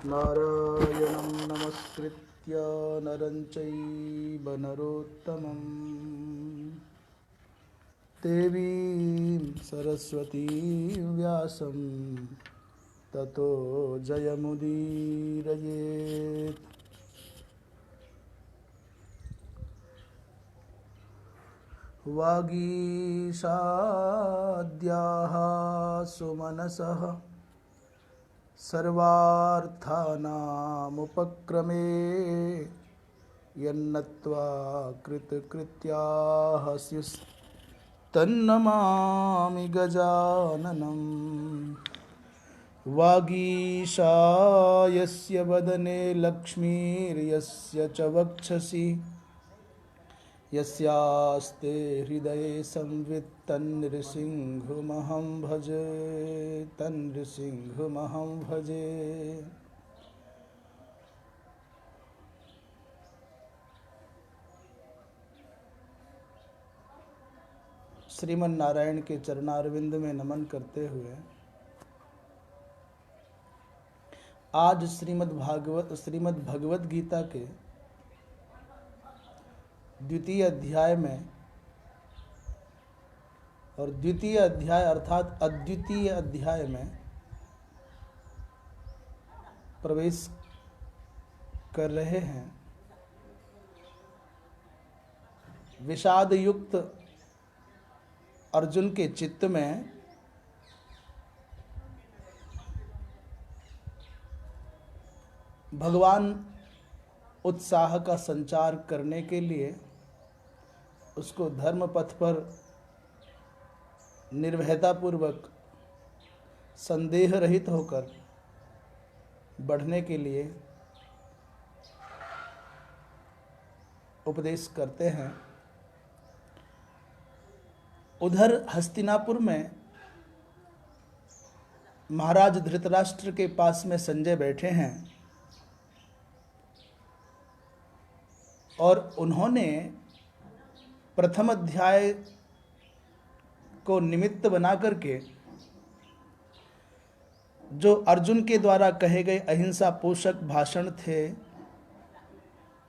नारायणं नमस्कृत्य नरं चैव नरोत्तमं देवीं सरस्वतीं व्यासं ततो जयमुदीरयेत्। वागीशाद्याः सुमनसः सर्वार्थानामुपक्रमे यन्नत्वा कृतकृत्याः स्युस्तन्नमामि गजाननम्। वागीशायस्य वदने लक्ष्मीर्यस्य च वक्षसि यस्यास्ते हृदये संवित् तन्नृसिंहमहं भजे, तन्नृसिंहमहं भजे। श्रीमन नारायण के चरणारविंद में नमन करते हुए आज श्रीमद् भगवत गीता के द्वितीय अध्याय में और द्वितीय अध्याय अर्थात अद्वितीय अध्याय में प्रवेश कर रहे हैं। विषाद युक्त अर्जुन के चित्त में भगवान उत्साह का संचार करने के लिए उसको धर्म पथ पर निर्भयतापूर्वक संदेह रहित होकर बढ़ने के लिए उपदेश करते हैं। उधर हस्तिनापुर में महाराज धृतराष्ट्र के पास में संजय बैठे हैं और उन्होंने प्रथम अध्याय को निमित्त बना करके जो अर्जुन के द्वारा कहे गए अहिंसा पोषक भाषण थे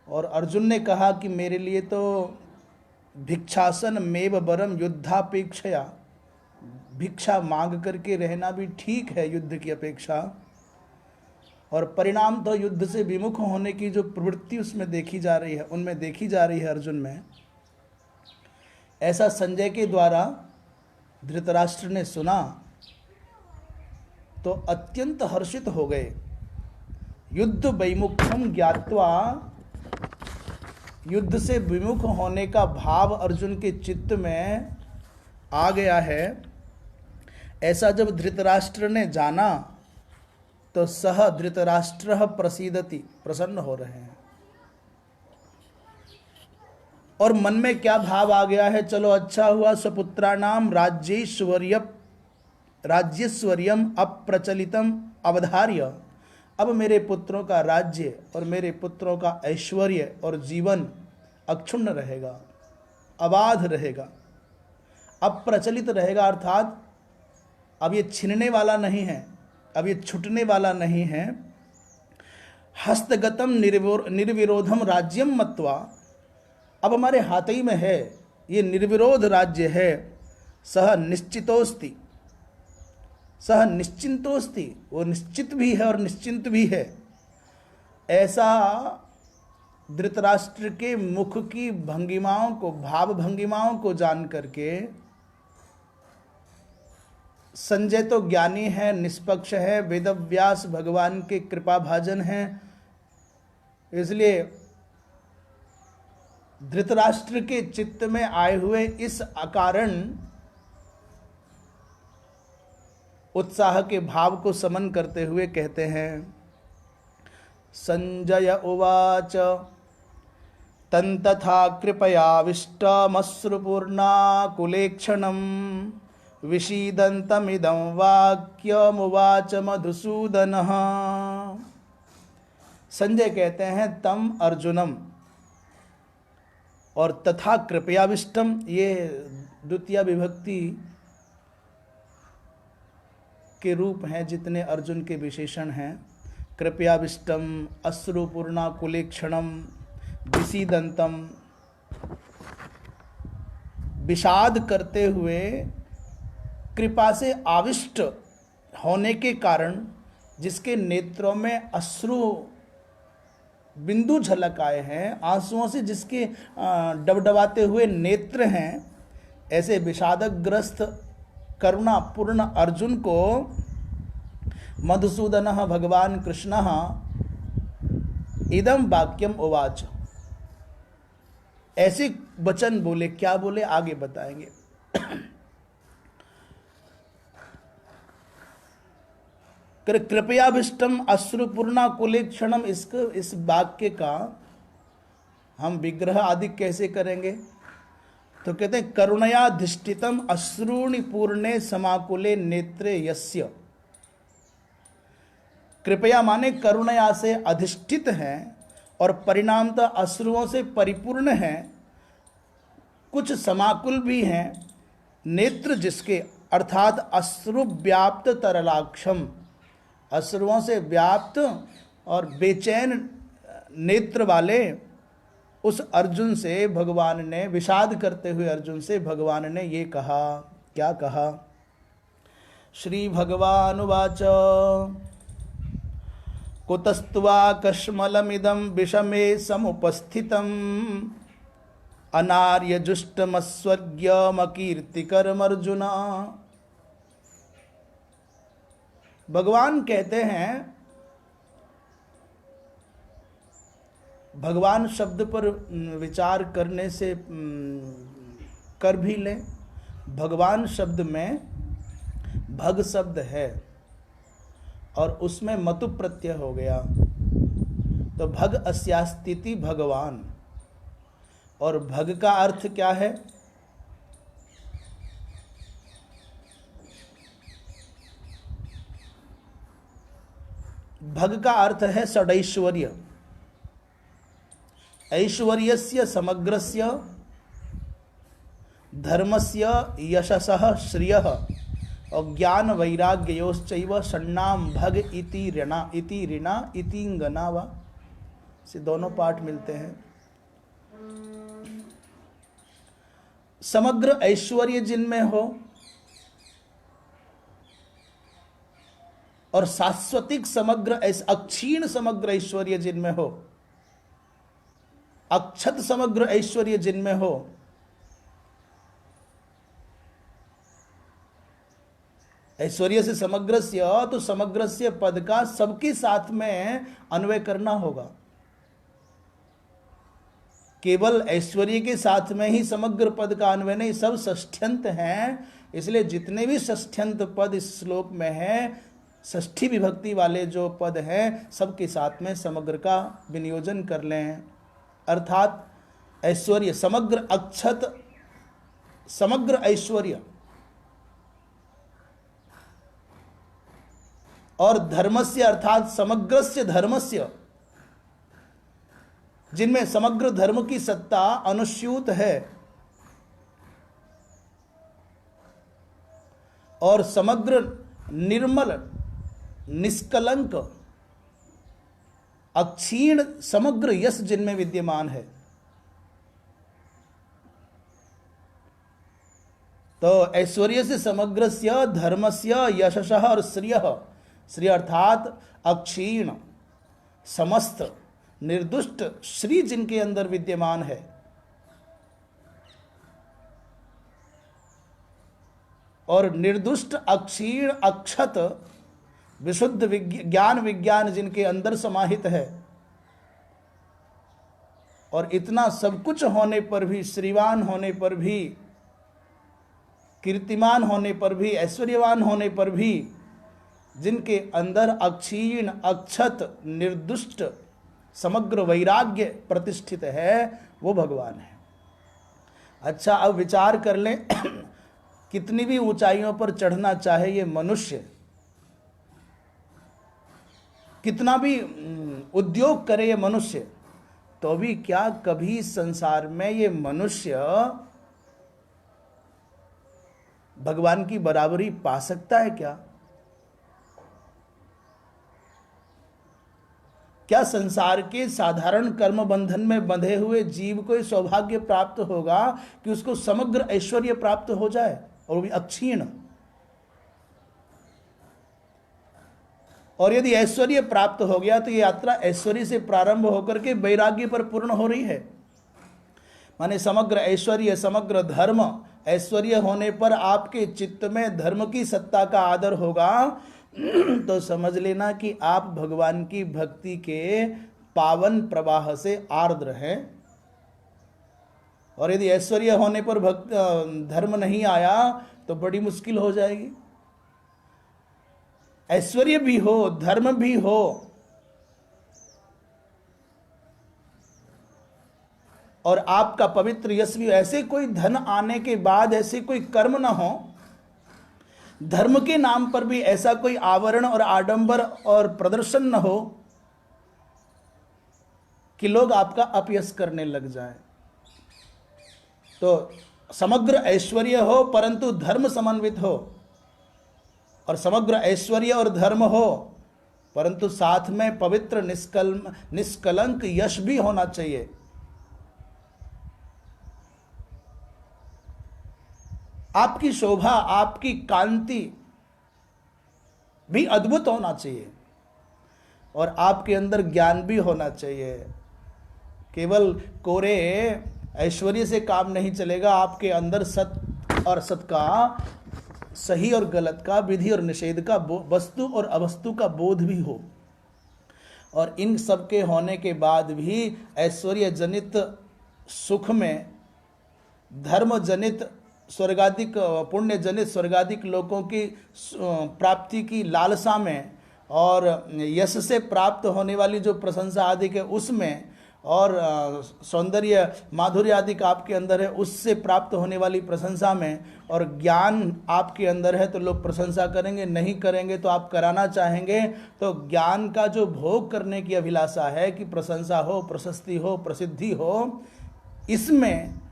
और अर्जुन ने कहा कि मेरे लिए तो भिक्षासन मेव बरम युद्धापेक्षया, भिक्षा मांग करके रहना भी ठीक है युद्ध की अपेक्षा, और परिणाम तो युद्ध से विमुख होने की जो प्रवृत्ति उसमें देखी जा रही है, उनमें देखी जा रही है अर्जुन में, ऐसा संजय के द्वारा धृतराष्ट्र ने सुना तो अत्यंत हर्षित हो गए। युद्ध वैमुख्यम ज्ञात्वा, युद्ध से विमुख होने का भाव अर्जुन के चित्त में आ गया है। ऐसा जब धृतराष्ट्र ने जाना तो सह धृतराष्ट्र प्रसीदति, प्रसन्न हो रहे हैं। और मन में क्या भाव आ गया है, चलो अच्छा हुआ स्वपुत्राणाम राज्यस्वर्यम अप्रचलितम अवधार्य, अब मेरे पुत्रों का राज्य और मेरे पुत्रों का ऐश्वर्य और जीवन अक्षुण्ण रहेगा, अबाध रहेगा, अप्रचलित रहेगा, अर्थात अब ये छिनने वाला नहीं है, अब ये छूटने वाला नहीं है। हस्तगतम निर्विरोधम राज्यम मत्वा, अब हमारे हाथ ही में है, ये निर्विरोध राज्य है। सह निश्चितोस्ति, सह निश्चिंतोस्ति, वो निश्चित भी है और निश्चिंत भी है। ऐसा धृतराष्ट्र के मुख की भंगिमाओं को, भाव भंगिमाओं को जान करके संजय तो ज्ञानी है, निष्पक्ष है, वेदव्यास भगवान के कृपा भाजन हैं, इसलिए धृतराष्ट्र के चित्त में आए हुए इस अकारण उत्साह के भाव को समन करते हुए कहते हैं। संजय उवाच तन्तथा कृपयाविष्टमश्रुपूर्णाकुलेक्षणं विषीदन्तमिदं वाक्यमुवाच मधुसूदनः। संजय कहते हैं तम अर्जुनम और तथा कृपयाविष्टम, ये द्वितीय विभक्ति के रूप हैं जितने अर्जुन के विशेषण हैं। कृपयाविष्टम अश्रुपूर्णाकुलेक्षणम विषीदंतम, विषाद करते हुए कृपा से आविष्ट होने के कारण जिसके नेत्रों में अश्रु बिंदु झलक आए हैं, आंसुओं से जिसके डबडबाते हुए नेत्र हैं, ऐसे विषादग्रस्त करुणा पूर्ण अर्जुन को मधुसूदन भगवान कृष्ण इदम वाक्यम उवाच, ऐसे वचन बोले। क्या बोले आगे बताएंगे। कृपयाभिष्टम अश्रुपूर्णा कुलेक्षणम, इस वाक्य का हम विग्रह आदि कैसे करेंगे? तो कहते हैं करुणयाधिष्ठितम अश्रूणि पूर्णे समाकुले नेत्रे यस्य। कृपया माने करुणया से अधिष्ठित हैं और परिणामतः अश्रुओं से परिपूर्ण हैं, कुछ समाकुल भी हैं, नेत्र जिसके अर्थात अश्रु व्याप्त तरलाक्षम, अश्रुओं से व्याप्त और बेचैन नेत्र वाले उस अर्जुन से भगवान ने, विषाद करते हुए अर्जुन से भगवान ने ये कहा। क्या कहा? श्री भगवान उवाच कुतस्त्वा कश्मलमिदं विषमे समुपस्थितम् अनार्यजुष्टमस्वर्ग्यमकीर्तिकरमर्जुन। भगवान कहते हैं, भगवान शब्द पर विचार करने से कर भी लें। भगवान शब्द में भग शब्द है और उसमें मतु प्रत्यय हो गया, तो भग अस्यास्तिति भगवान। और भग का अर्थ क्या है? भग का अर्थ है षडैश्वर्य। ऐश्वर्यस्य समग्रस्य धर्मस्य यशसः श्रियः और ज्ञान वैराग्योश्चैव षण्णाम भग इति ऋणा इति इंगना वा, से दोनों पाठ मिलते हैं। समग्र ऐश्वर्य जिनमें हो और शाश्वतिक समग्र अक्षीण समग्र ऐश्वर्य जिनमें हो, अक्षत समग्र ऐश्वर्य जिनमें हो, ऐश्वर्य से समग्रस्य, तो समग्रस्य पद का सबके साथ में अन्वय करना होगा। केवल ऐश्वर्य के साथ में ही समग्र पद का अन्वय नहीं, सब षष्ठ्यंत हैं। इसलिए जितने भी षष्ठ्यंत पद इस श्लोक में हैं, षष्ठी विभक्ति वाले जो पद हैं, सबके साथ में समग्र का विनियोजन कर लें। अर्थात ऐश्वर्य समग्र, अक्षत समग्र ऐश्वर्य, और धर्मस्य अर्थात समग्रस्य धर्मस्य, जिनमें समग्र धर्म की सत्ता अनुस्यूत है, और समग्र निर्मल निष्कलंक अक्षीण समग्र यश जिनमें विद्यमान है। तो ऐश्वर्य से समग्रस्य धर्मस्य यशसः और श्रियः, श्री अर्थात अक्षीण समस्त निर्दुष्ट श्री जिनके अंदर विद्यमान है, और निर्दुष्ट अक्षीण अक्षत विशुद्ध ज्ञान विज्ञान जिनके अंदर समाहित है, और इतना सब कुछ होने पर भी, श्रीवान होने पर भी, कीर्तिमान होने पर भी, ऐश्वर्यवान होने पर भी, जिनके अंदर अक्षीण अक्षत निर्दुष्ट समग्र वैराग्य प्रतिष्ठित है, वो भगवान है। अच्छा, अब विचार कर लें कितनी भी ऊंचाइयों पर चढ़ना चाहे ये मनुष्य, कितना भी उद्योग करे ये मनुष्य, तो भी क्या कभी संसार में ये मनुष्य भगवान की बराबरी पा सकता है क्या? क्या संसार के साधारण कर्म बंधन में बंधे हुए जीव को सौभाग्य प्राप्त होगा कि उसको समग्र ऐश्वर्य प्राप्त हो जाए, और वो भी अक्षीण? और यदि ऐश्वर्य प्राप्त हो गया तो ये यात्रा ऐश्वर्य से प्रारंभ होकर के वैराग्य पर पूर्ण हो रही है। माने समग्र ऐश्वर्य, समग्र धर्म, ऐश्वर्य होने पर आपके चित्त में धर्म की सत्ता का आदर होगा तो समझ लेना कि आप भगवान की भक्ति के पावन प्रवाह से आर्द्र हैं। और यदि ऐश्वर्य होने पर धर्म नहीं आया तो बड़ी मुश्किल हो जाएगी। ऐश्वर्य भी हो, धर्म भी हो, और आपका पवित्र यश भी, ऐसे कोई धन आने के बाद ऐसे कोई कर्म ना हो, धर्म के नाम पर भी ऐसा कोई आवरण और आडंबर और प्रदर्शन न हो कि लोग आपका अपयश करने लग जाए। तो समग्र ऐश्वर्य हो परंतु धर्म समन्वित हो, और समग्र ऐश्वर्य और धर्म हो परंतु साथ में पवित्र निष्कलंक यश भी होना चाहिए। आपकी शोभा, आपकी कांति भी अद्भुत होना चाहिए, और आपके अंदर ज्ञान भी होना चाहिए। केवल कोरे ऐश्वर्य से काम नहीं चलेगा, आपके अंदर सत्य और असत का, सही और गलत का, विधि और निषेध का, वस्तु और अवस्तु का बोध भी हो। और इन सब के होने के बाद भी ऐश्वर्य जनित सुख में, धर्म जनित स्वर्गाधिक, पुण्य जनित स्वर्गाधिक लोगों की प्राप्ति की लालसा में, और यश से प्राप्त होने वाली जो प्रशंसा आदि के उसमें, और सौंदर्य माधुर्य आदि का आपके अंदर है उससे प्राप्त होने वाली प्रशंसा में, और ज्ञान आपके अंदर है तो लोग प्रशंसा करेंगे, नहीं करेंगे तो आप कराना चाहेंगे। तो ज्ञान का जो भोग करने की अभिलाषा है कि प्रशंसा हो, प्रशस्ति हो, प्रसिद्धि हो, इसमें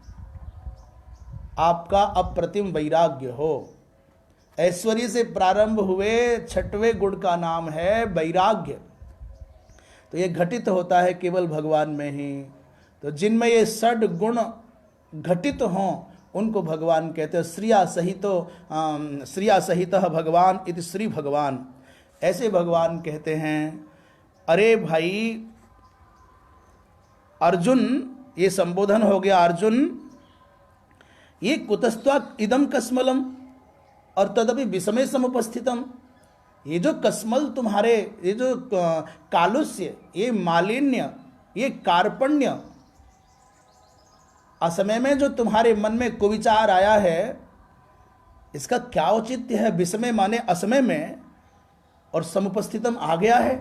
आपका अप्रतिम वैराग्य हो। ऐश्वर्य से प्रारंभ हुए छठवें गुण का नाम है वैराग्य। तो ये घटित होता है केवल भगवान में ही। तो जिनमें ये षड गुण घटित हों उनको भगवान कहते हैं। श्रिया सहित भगवान इति श्री भगवान, ऐसे भगवान कहते हैं। अरे भाई अर्जुन, ये संबोधन हो गया, अर्जुन ये कुतस्त्वा इदम कस्मलम और तदपि विषमे समुपस्थितम। ये जो कस्मल तुम्हारे, ये जो कालुष्य, ये मालिन्य, ये कार्पण्य, असमय में जो तुम्हारे मन में कुविचार आया है, इसका क्या औचित्य है? विषमे माने असमय में, और समुपस्थितम आ गया है।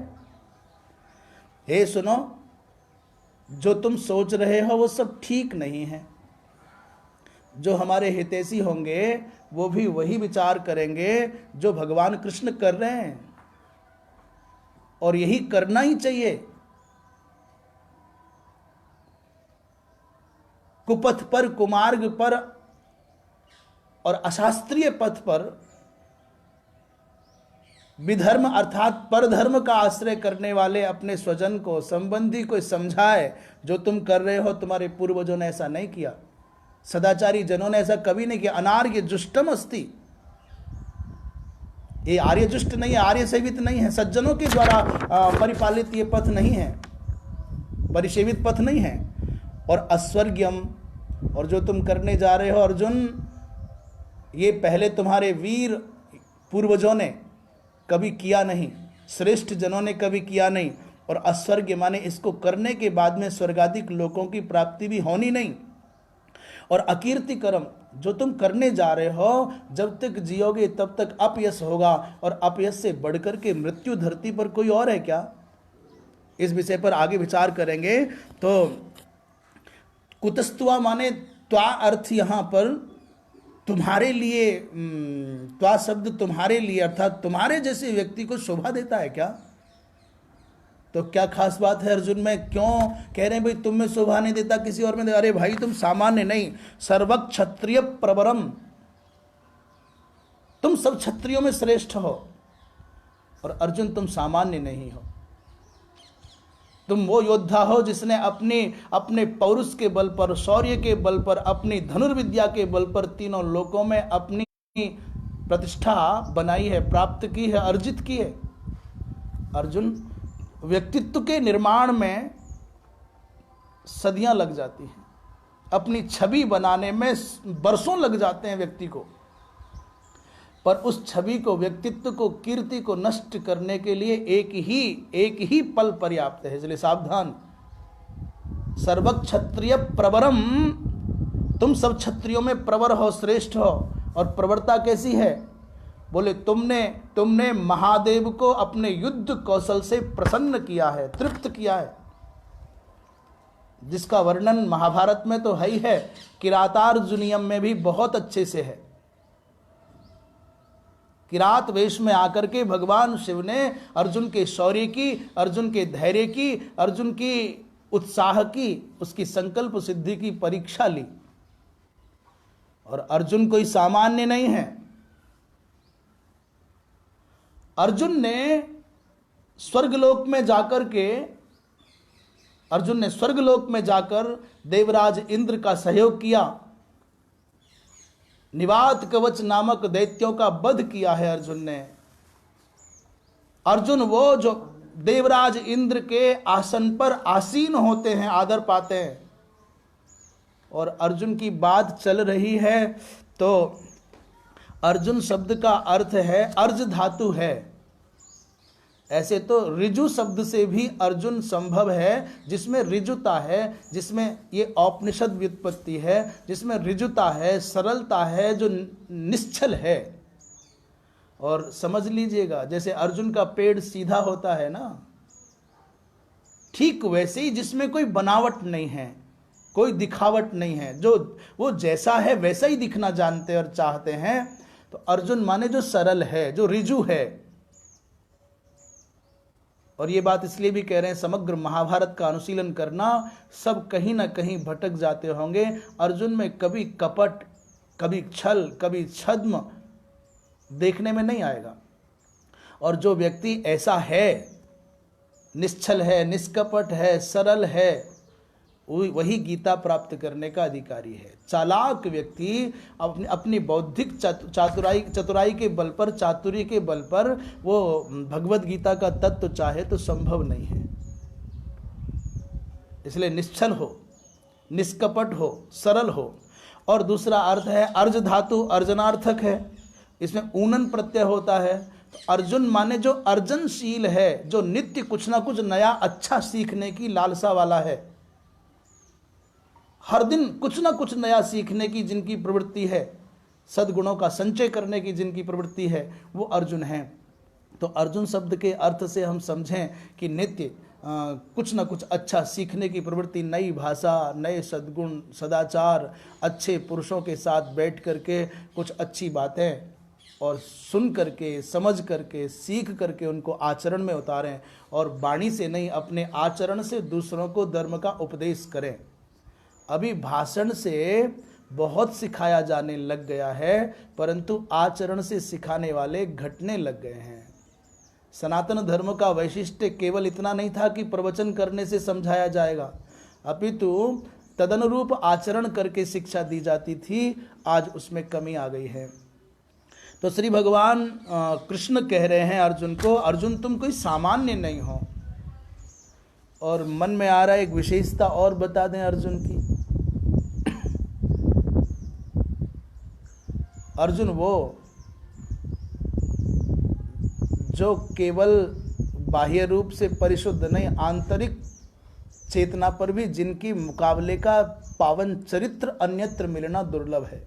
हे सुनो, जो तुम सोच रहे हो वो सब ठीक नहीं है। जो हमारे हितैषी होंगे वो भी वही विचार करेंगे जो भगवान कृष्ण कर रहे हैं, और यही करना ही चाहिए। कुपथ पर, कुमार्ग पर और अशास्त्रीय पथ पर विधर्म अर्थात परधर्म का आश्रय करने वाले अपने स्वजन को, संबंधी को समझाए, जो तुम कर रहे हो तुम्हारे पूर्वजों ने ऐसा नहीं किया, सदाचारी जनों ने ऐसा कभी नहीं किया। अनार्य जुष्टम अस्ति, ये आर्य जुष्ट नहीं है, आर्य सेवित नहीं है, सज्जनों के द्वारा परिपालित ये पथ नहीं है, परिसेवित पथ नहीं है। और अस्वर्ग्यम, और जो तुम करने जा रहे हो अर्जुन, ये पहले तुम्हारे वीर पूर्वजों ने कभी किया नहीं, श्रेष्ठ जनों ने कभी किया नहीं। और अस्वर्ग्य माने इसको करने के बाद में स्वर्गाधिक लोकों की प्राप्ति भी होनी नहीं। और अकीर्ति कर्म, जो तुम करने जा रहे हो, जब तक जियोगे तब तक अपयश होगा, और अपयश से बढ़कर के मृत्यु धरती पर कोई और है क्या? इस विषय पर आगे विचार करेंगे। तो कुतस्तुआ माने त्वा अर्थ यहाँ पर तुम्हारे लिए, त्वा शब्द तुम्हारे लिए अर्थात तुम्हारे जैसे व्यक्ति को शोभा देता है क्या? तो क्या खास बात है अर्जुन में? क्यों कह रहे हैं भाई तुम में शोभा नहीं देता, किसी और में दे? अरे भाई तुम सामान्य नहीं, सर्वक क्षत्रिय प्रवरम, तुम सब क्षत्रियों में श्रेष्ठ हो, और अर्जुन तुम सामान्य नहीं हो। तुम वो योद्धा हो जिसने अपने पौरुष के बल पर, शौर्य के बल पर, अपनी धनुर्विद्या के बल पर तीनों लोकों में अपनी प्रतिष्ठा बनाई है, प्राप्त की है, अर्जित की है। अर्जुन, व्यक्तित्व के निर्माण में सदियां लग जाती हैं, अपनी छवि बनाने में बरसों लग जाते हैं व्यक्ति को, पर उस छवि को, व्यक्तित्व को, कीर्ति को नष्ट करने के लिए एक ही पल पर्याप्त है। इसलिए सावधान। सर्व क्षत्रिय प्रवरम, तुम सब क्षत्रियों में प्रवर हो, श्रेष्ठ हो। और प्रवरता कैसी है? बोले तुमने महादेव को अपने युद्ध कौशल से प्रसन्न किया है, तृप्त किया है, जिसका वर्णन महाभारत में तो है ही है, किरातार्जुनीयम में भी बहुत अच्छे से है। किरात वेश में आकर के भगवान शिव ने अर्जुन के शौर्य की, अर्जुन के धैर्य की, अर्जुन की उत्साह की, उसकी संकल्प सिद्धि की परीक्षा ली। और अर्जुन कोई सामान्य नहीं है। अर्जुन ने स्वर्गलोक में जाकर देवराज इंद्र का सहयोग किया, निवात कवच नामक दैत्यों का वध किया है अर्जुन ने। अर्जुन वो जो देवराज इंद्र के आसन पर आसीन होते हैं, आदर पाते हैं। और अर्जुन की बात चल रही है तो अर्जुन शब्द का अर्थ है, अर्ज धातु है। ऐसे तो ऋजु शब्द से भी अर्जुन संभव है, जिसमें ऋजुता है, जिसमें ये औपनिषद व्युत्पत्ति है, जिसमें ऋजुता है, सरलता है, जो निश्चल है। और समझ लीजिएगा, जैसे अर्जुन का पेड़ सीधा होता है ना, ठीक वैसे ही जिसमें कोई बनावट नहीं है, कोई दिखावट नहीं है, जो वो जैसा है वैसा ही दिखना जानते और चाहते हैं। तो अर्जुन माने जो सरल है, जो ऋजु है। और ये बात इसलिए भी कह रहे हैं, समग्र महाभारत का अनुशीलन करना, सब कहीं ना कहीं भटक जाते होंगे। अर्जुन में कभी कपट, कभी छल, कभी छद्म देखने में नहीं आएगा। और जो व्यक्ति ऐसा है, निश्चल है, निष्कपट है, सरल है, वही गीता प्राप्त करने का अधिकारी है। चालाक व्यक्ति अपनी बौद्धिक चतुराई के बल पर, चातुर्य के बल पर वो भगवत गीता का तत्व चाहे तो संभव नहीं है। इसलिए निश्चल हो, निष्कपट हो, सरल हो। और दूसरा अर्थ है अर्ज धातु, अर्जनार्थक है, इसमें ऊनन प्रत्यय होता है। तो अर्जुन माने जो अर्जनशील है, जो नित्य कुछ ना कुछ नया अच्छा सीखने की लालसा वाला है, हर दिन कुछ ना कुछ नया सीखने की जिनकी प्रवृत्ति है, सद्गुणों का संचय करने की जिनकी प्रवृत्ति है, वो अर्जुन हैं। तो अर्जुन शब्द के अर्थ से हम समझें कि नित्य कुछ ना कुछ अच्छा सीखने की प्रवृत्ति, नई भाषा, नए सद्गुण, सदाचार, अच्छे पुरुषों के साथ बैठ करके कुछ अच्छी बातें और सुन करके, समझ करके, सीख करके उनको आचरण में उतारें। और वाणी से नहीं, अपने आचरण से दूसरों को धर्म का उपदेश करें। अभी भाषण से बहुत सिखाया जाने लग गया है, परंतु आचरण से सिखाने वाले घटने लग गए हैं। सनातन धर्म का वैशिष्ट्य केवल इतना नहीं था कि प्रवचन करने से समझाया जाएगा, अपितु तदनुरूप आचरण करके शिक्षा दी जाती थी। आज उसमें कमी आ गई है। तो श्री भगवान कृष्ण कह रहे हैं अर्जुन को, अर्जुन तुम कोई सामान्य नहीं हो। और मन में आ रहा है एक विशेषता और बता दें अर्जुन की। अर्जुन वो जो केवल बाह्य रूप से परिशुद्ध नहीं, आंतरिक चेतना पर भी जिनकी मुकाबले का पावन चरित्र अन्यत्र मिलना दुर्लभ है।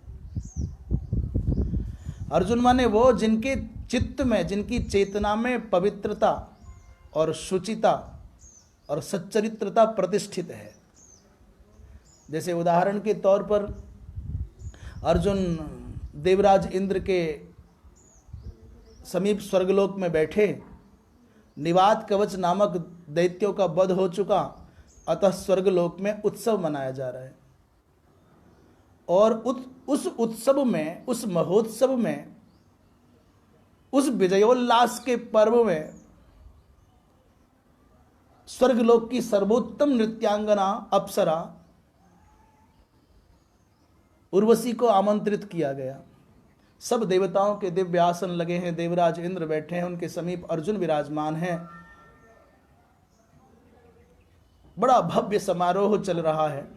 अर्जुन माने वो जिनके चित्त में, जिनकी चेतना में पवित्रता और शुचिता और सच्चरित्रता प्रतिष्ठित है। जैसे उदाहरण के तौर पर अर्जुन देवराज इंद्र के समीप स्वर्गलोक में बैठे, निवात कवच नामक दैत्यों का वध हो चुका, अतः स्वर्गलोक में उत्सव मनाया जा रहा है। और उस उत्सव में, उस महोत्सव में, उस विजयोल्लास के पर्व में स्वर्गलोक की सर्वोत्तम नृत्यांगना अप्सरा उर्वशी को आमंत्रित किया गया। सब देवताओं के दिव्य आसन लगे हैं, देवराज इंद्र बैठे हैं, उनके समीप अर्जुन विराजमान हैं। बड़ा भव्य समारोह चल रहा है।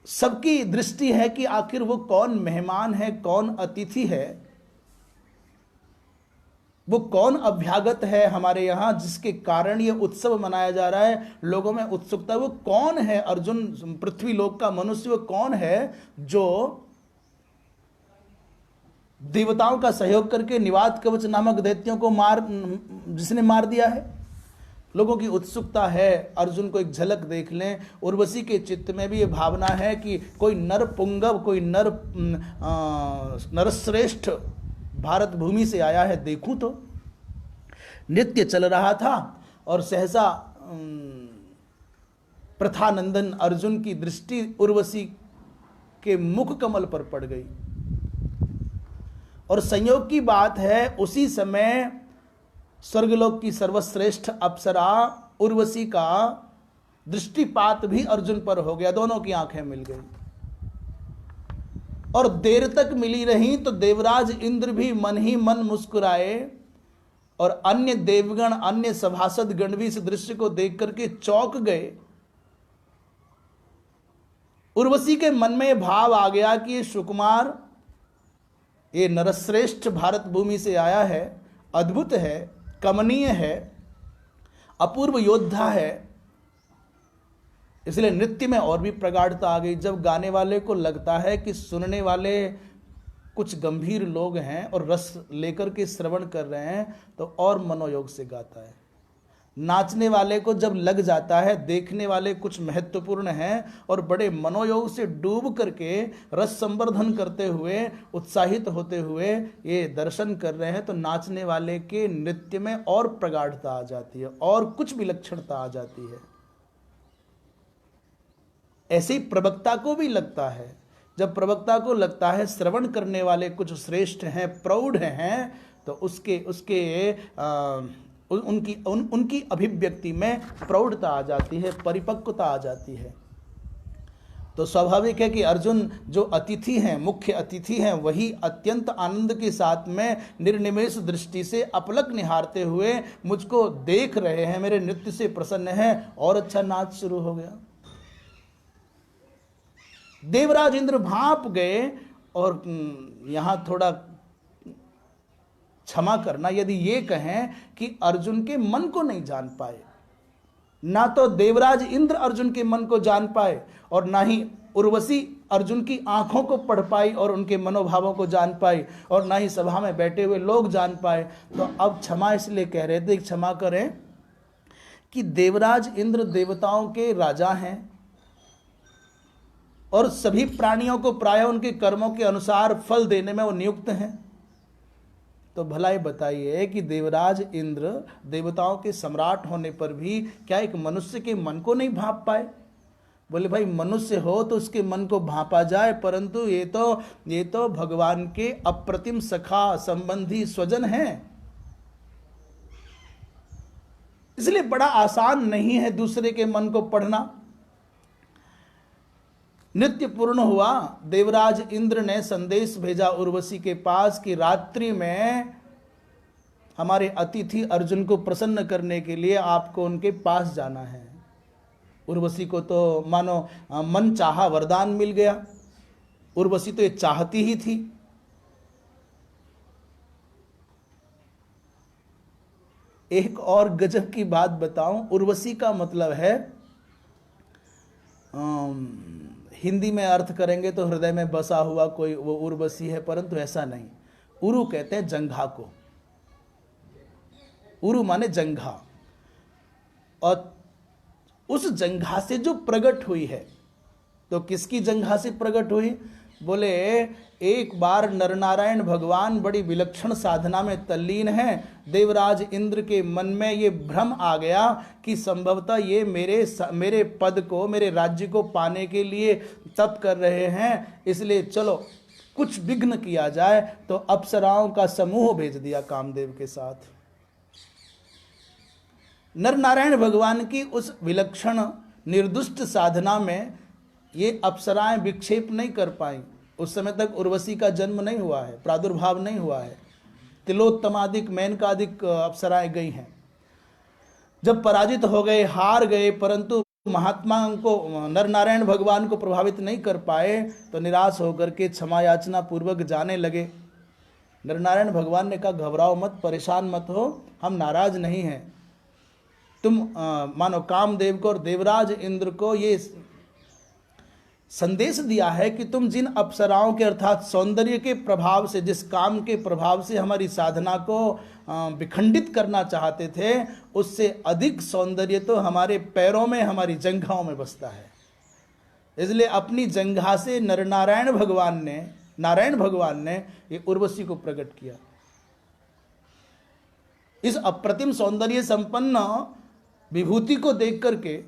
सबकी दृष्टि है कि आखिर वो कौन मेहमान है, कौन अतिथि है, वो कौन अभ्यागत है हमारे यहां जिसके कारण ये उत्सव मनाया जा रहा है। लोगों में उत्सुकता, वो कौन है अर्जुन, पृथ्वी लोक का मनुष्य, वो कौन है जो देवताओं का सहयोग करके निवात कवच नामक दैत्यों को जिसने मार दिया है। लोगों की उत्सुकता है अर्जुन को एक झलक देख लें। उर्वशी के चित्त में भी ये भावना है कि कोई नर पुंगव, कोई नरश्रेष्ठ भारत भूमि से आया है, देखूं तो। नृत्य चल रहा था और सहसा प्रथानंदन अर्जुन की दृष्टि उर्वशी के मुख कमल पर पड़ गई। और संयोग की बात है, उसी समय स्वर्गलोक की सर्वश्रेष्ठ अप्सरा उर्वशी का दृष्टिपात भी अर्जुन पर हो गया। दोनों की आंखें मिल गई और देर तक मिली रही तो देवराज इंद्र भी मन ही मन मुस्कुराए और अन्य देवगण, अन्य सभासद गण भी इस दृश्य को देख करके चौंक गए। उर्वशी के मन में यह भाव आ गया कि ये सुकुमार, ये नरश्रेष्ठ भारत भूमि से आया है, अद्भुत है, कमनीय है, अपूर्व योद्धा है। इसलिए नृत्य में और भी प्रगाढ़ता आ गई। जब गाने वाले को लगता है कि सुनने वाले कुछ गंभीर लोग हैं और रस लेकर के श्रवण कर रहे हैं, तो और मनोयोग से गाता है। नाचने वाले को जब लग जाता है देखने वाले कुछ महत्वपूर्ण हैं और बड़े मनोयोग से डूब करके रस संवर्धन करते हुए, उत्साहित होते हुए ये दर्शन कर रहे हैं, तो नाचने वाले के नृत्य में और प्रगाढ़ता आ जाती है और कुछ विलक्षणता आ जाती है। ऐसे ही प्रवक्ता को भी लगता है। जब प्रवक्ता को लगता है श्रवण करने वाले कुछ श्रेष्ठ हैं, प्रौढ़ हैं, तो उनकी अभिव्यक्ति में प्रौढ़ता आ जाती है, परिपक्वता आ जाती है। तो स्वाभाविक है कि अर्जुन जो अतिथि हैं, मुख्य अतिथि हैं, वही अत्यंत आनंद के साथ में निर्निमेष दृष्टि से अपलक निहारते हुए मुझको देख रहे हैं, मेरे नृत्य से प्रसन्न हैं, और अच्छा नाच शुरू हो गया। देवराज इंद्र भांप गए। और यहां थोड़ा क्षमा करना, यदि ये कहें कि अर्जुन के मन को नहीं जान पाए, ना तो देवराज इंद्र अर्जुन के मन को जान पाए और ना ही उर्वशी अर्जुन की आंखों को पढ़ पाई और उनके मनोभावों को जान पाई, और ना ही सभा में बैठे हुए लोग जान पाए। तो अब क्षमा इसलिए कह रहे थे, क्षमा करें कि देवराज इंद्र देवताओं के राजा हैं और सभी प्राणियों को प्रायः उनके कर्मों के अनुसार फल देने में वो नियुक्त हैं। तो भला ये बताइए कि देवराज इंद्र देवताओं के सम्राट होने पर भी क्या एक मनुष्य के मन को नहीं भांप पाए? बोले भाई, मनुष्य हो तो उसके मन को भांपा जाए, परंतु ये तो भगवान के अप्रतिम सखा, संबंधी, स्वजन हैं। इसलिए बड़ा आसान नहीं है दूसरे के मन को पढ़ना। नृत्य पूर्ण हुआ। देवराज इंद्र ने संदेश भेजा उर्वशी के पास कि रात्रि में हमारे अतिथि अर्जुन को प्रसन्न करने के लिए आपको उनके पास जाना है। उर्वशी को तो मानो मन चाहा वरदान मिल गया। उर्वशी तो ये चाहती ही थी। एक और गजब की बात बताऊं, उर्वशी का मतलब है, हिंदी में अर्थ करेंगे तो हृदय में बसा हुआ कोई वो उर्वशी है, परंतु ऐसा नहीं। उरु कहते हैं जंघा को। उरु माने जंघा, और उस जंघा से जो प्रकट हुई है, तो किसकी जंघा से प्रकट हुई? बोले एक बार नरनारायण भगवान बड़ी विलक्षण साधना में तल्लीन हैं। देवराज इंद्र के मन में ये भ्रम आ गया कि संभवतः ये मेरे पद को, मेरे राज्य को पाने के लिए तप कर रहे हैं, इसलिए चलो कुछ विघ्न किया जाए। तो अप्सराओं का समूह भेज दिया कामदेव के साथ। नर नारायण भगवान की उस विलक्षण निर्दुष्ट साधना में ये अप्सराएं विक्षेप नहीं कर पाई। उस समय तक उर्वशी का जन्म नहीं हुआ है, प्रादुर्भाव नहीं हुआ है। तिलोत्तमादिक मेनकादिक अप्सराएं गई हैं। जब पराजित हो गए, हार गए, परंतु महात्मा को, नर नारायण भगवान को प्रभावित नहीं कर पाए, तो निराश होकर के क्षमा याचना पूर्वक जाने लगे। नर नारायण भगवान ने कहा घबराओ मत, परेशान मत हो, हम नाराज नहीं हैं। तुम मानो कामदेव को और देवराज इंद्र को ये संदेश दिया है कि तुम जिन अप्सराओं के अर्थात सौंदर्य के प्रभाव से, जिस काम के प्रभाव से हमारी साधना को विखंडित करना चाहते थे, उससे अधिक सौंदर्य तो हमारे पैरों में, हमारी जंघाओं में बसता है। इसलिए अपनी जंघा से नारायण भगवान ने ये उर्वशी को प्रकट किया। इस अप्रतिम सौंदर्य संपन्न विभूति को देख करके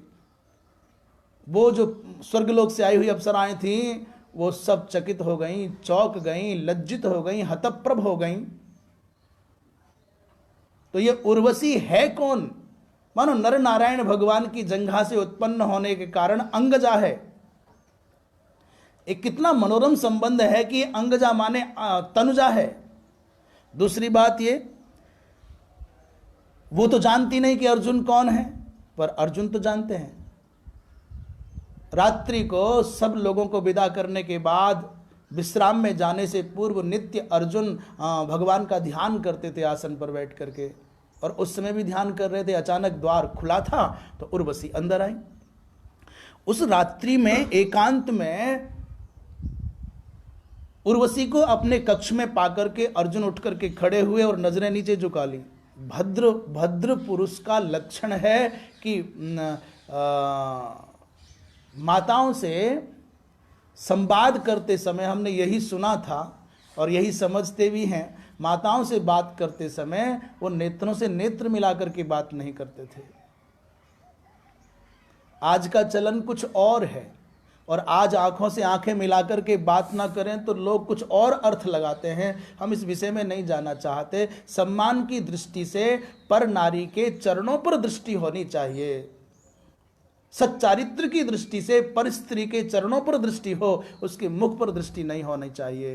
वो जो स्वर्गलोक से आई हुई अप्सराएं थीं, वो सब चकित हो गईं, चौंक गईं, लज्जित हो गईं, हतप्रभ हो गईं। तो ये उर्वशी है कौन? मानो नर नारायण भगवान की जंघा से उत्पन्न होने के कारण अंगजा है। एक कितना मनोरम संबंध है कि अंगजा माने तनुजा है। दूसरी बात ये, वो तो जानती नहीं कि अर्जुन कौन है, पर अर्जुन तो जानते हैं। रात्रि को सब लोगों को विदा करने के बाद विश्राम में जाने से पूर्व नित्य अर्जुन भगवान का ध्यान करते थे आसन पर बैठ करके, और उस समय भी ध्यान कर रहे थे। अचानक द्वार खुला था तो उर्वशी अंदर आई। उस रात्रि में एकांत में उर्वशी को अपने कक्ष में पाकर के अर्जुन उठ करके खड़े हुए और नजरें नीचे झुका ली। भद्र पुरुष का लक्षण है कि माताओं से संवाद करते समय हमने यही सुना था और यही समझते भी हैं, माताओं से बात करते समय वो नेत्रों से नेत्र मिलाकर के बात नहीं करते थे। आज का चलन कुछ और है, और आज आंखों से आंखें मिलाकर के बात ना करें तो लोग कुछ और अर्थ लगाते हैं। हम इस विषय में नहीं जाना चाहते। सम्मान की दृष्टि से पर नारी के चरणों पर दृष्टि होनी चाहिए। सच्चारित्र की दृष्टि से पर स्त्री के चरणों पर दृष्टि हो, उसके मुख पर दृष्टि नहीं होनी चाहिए।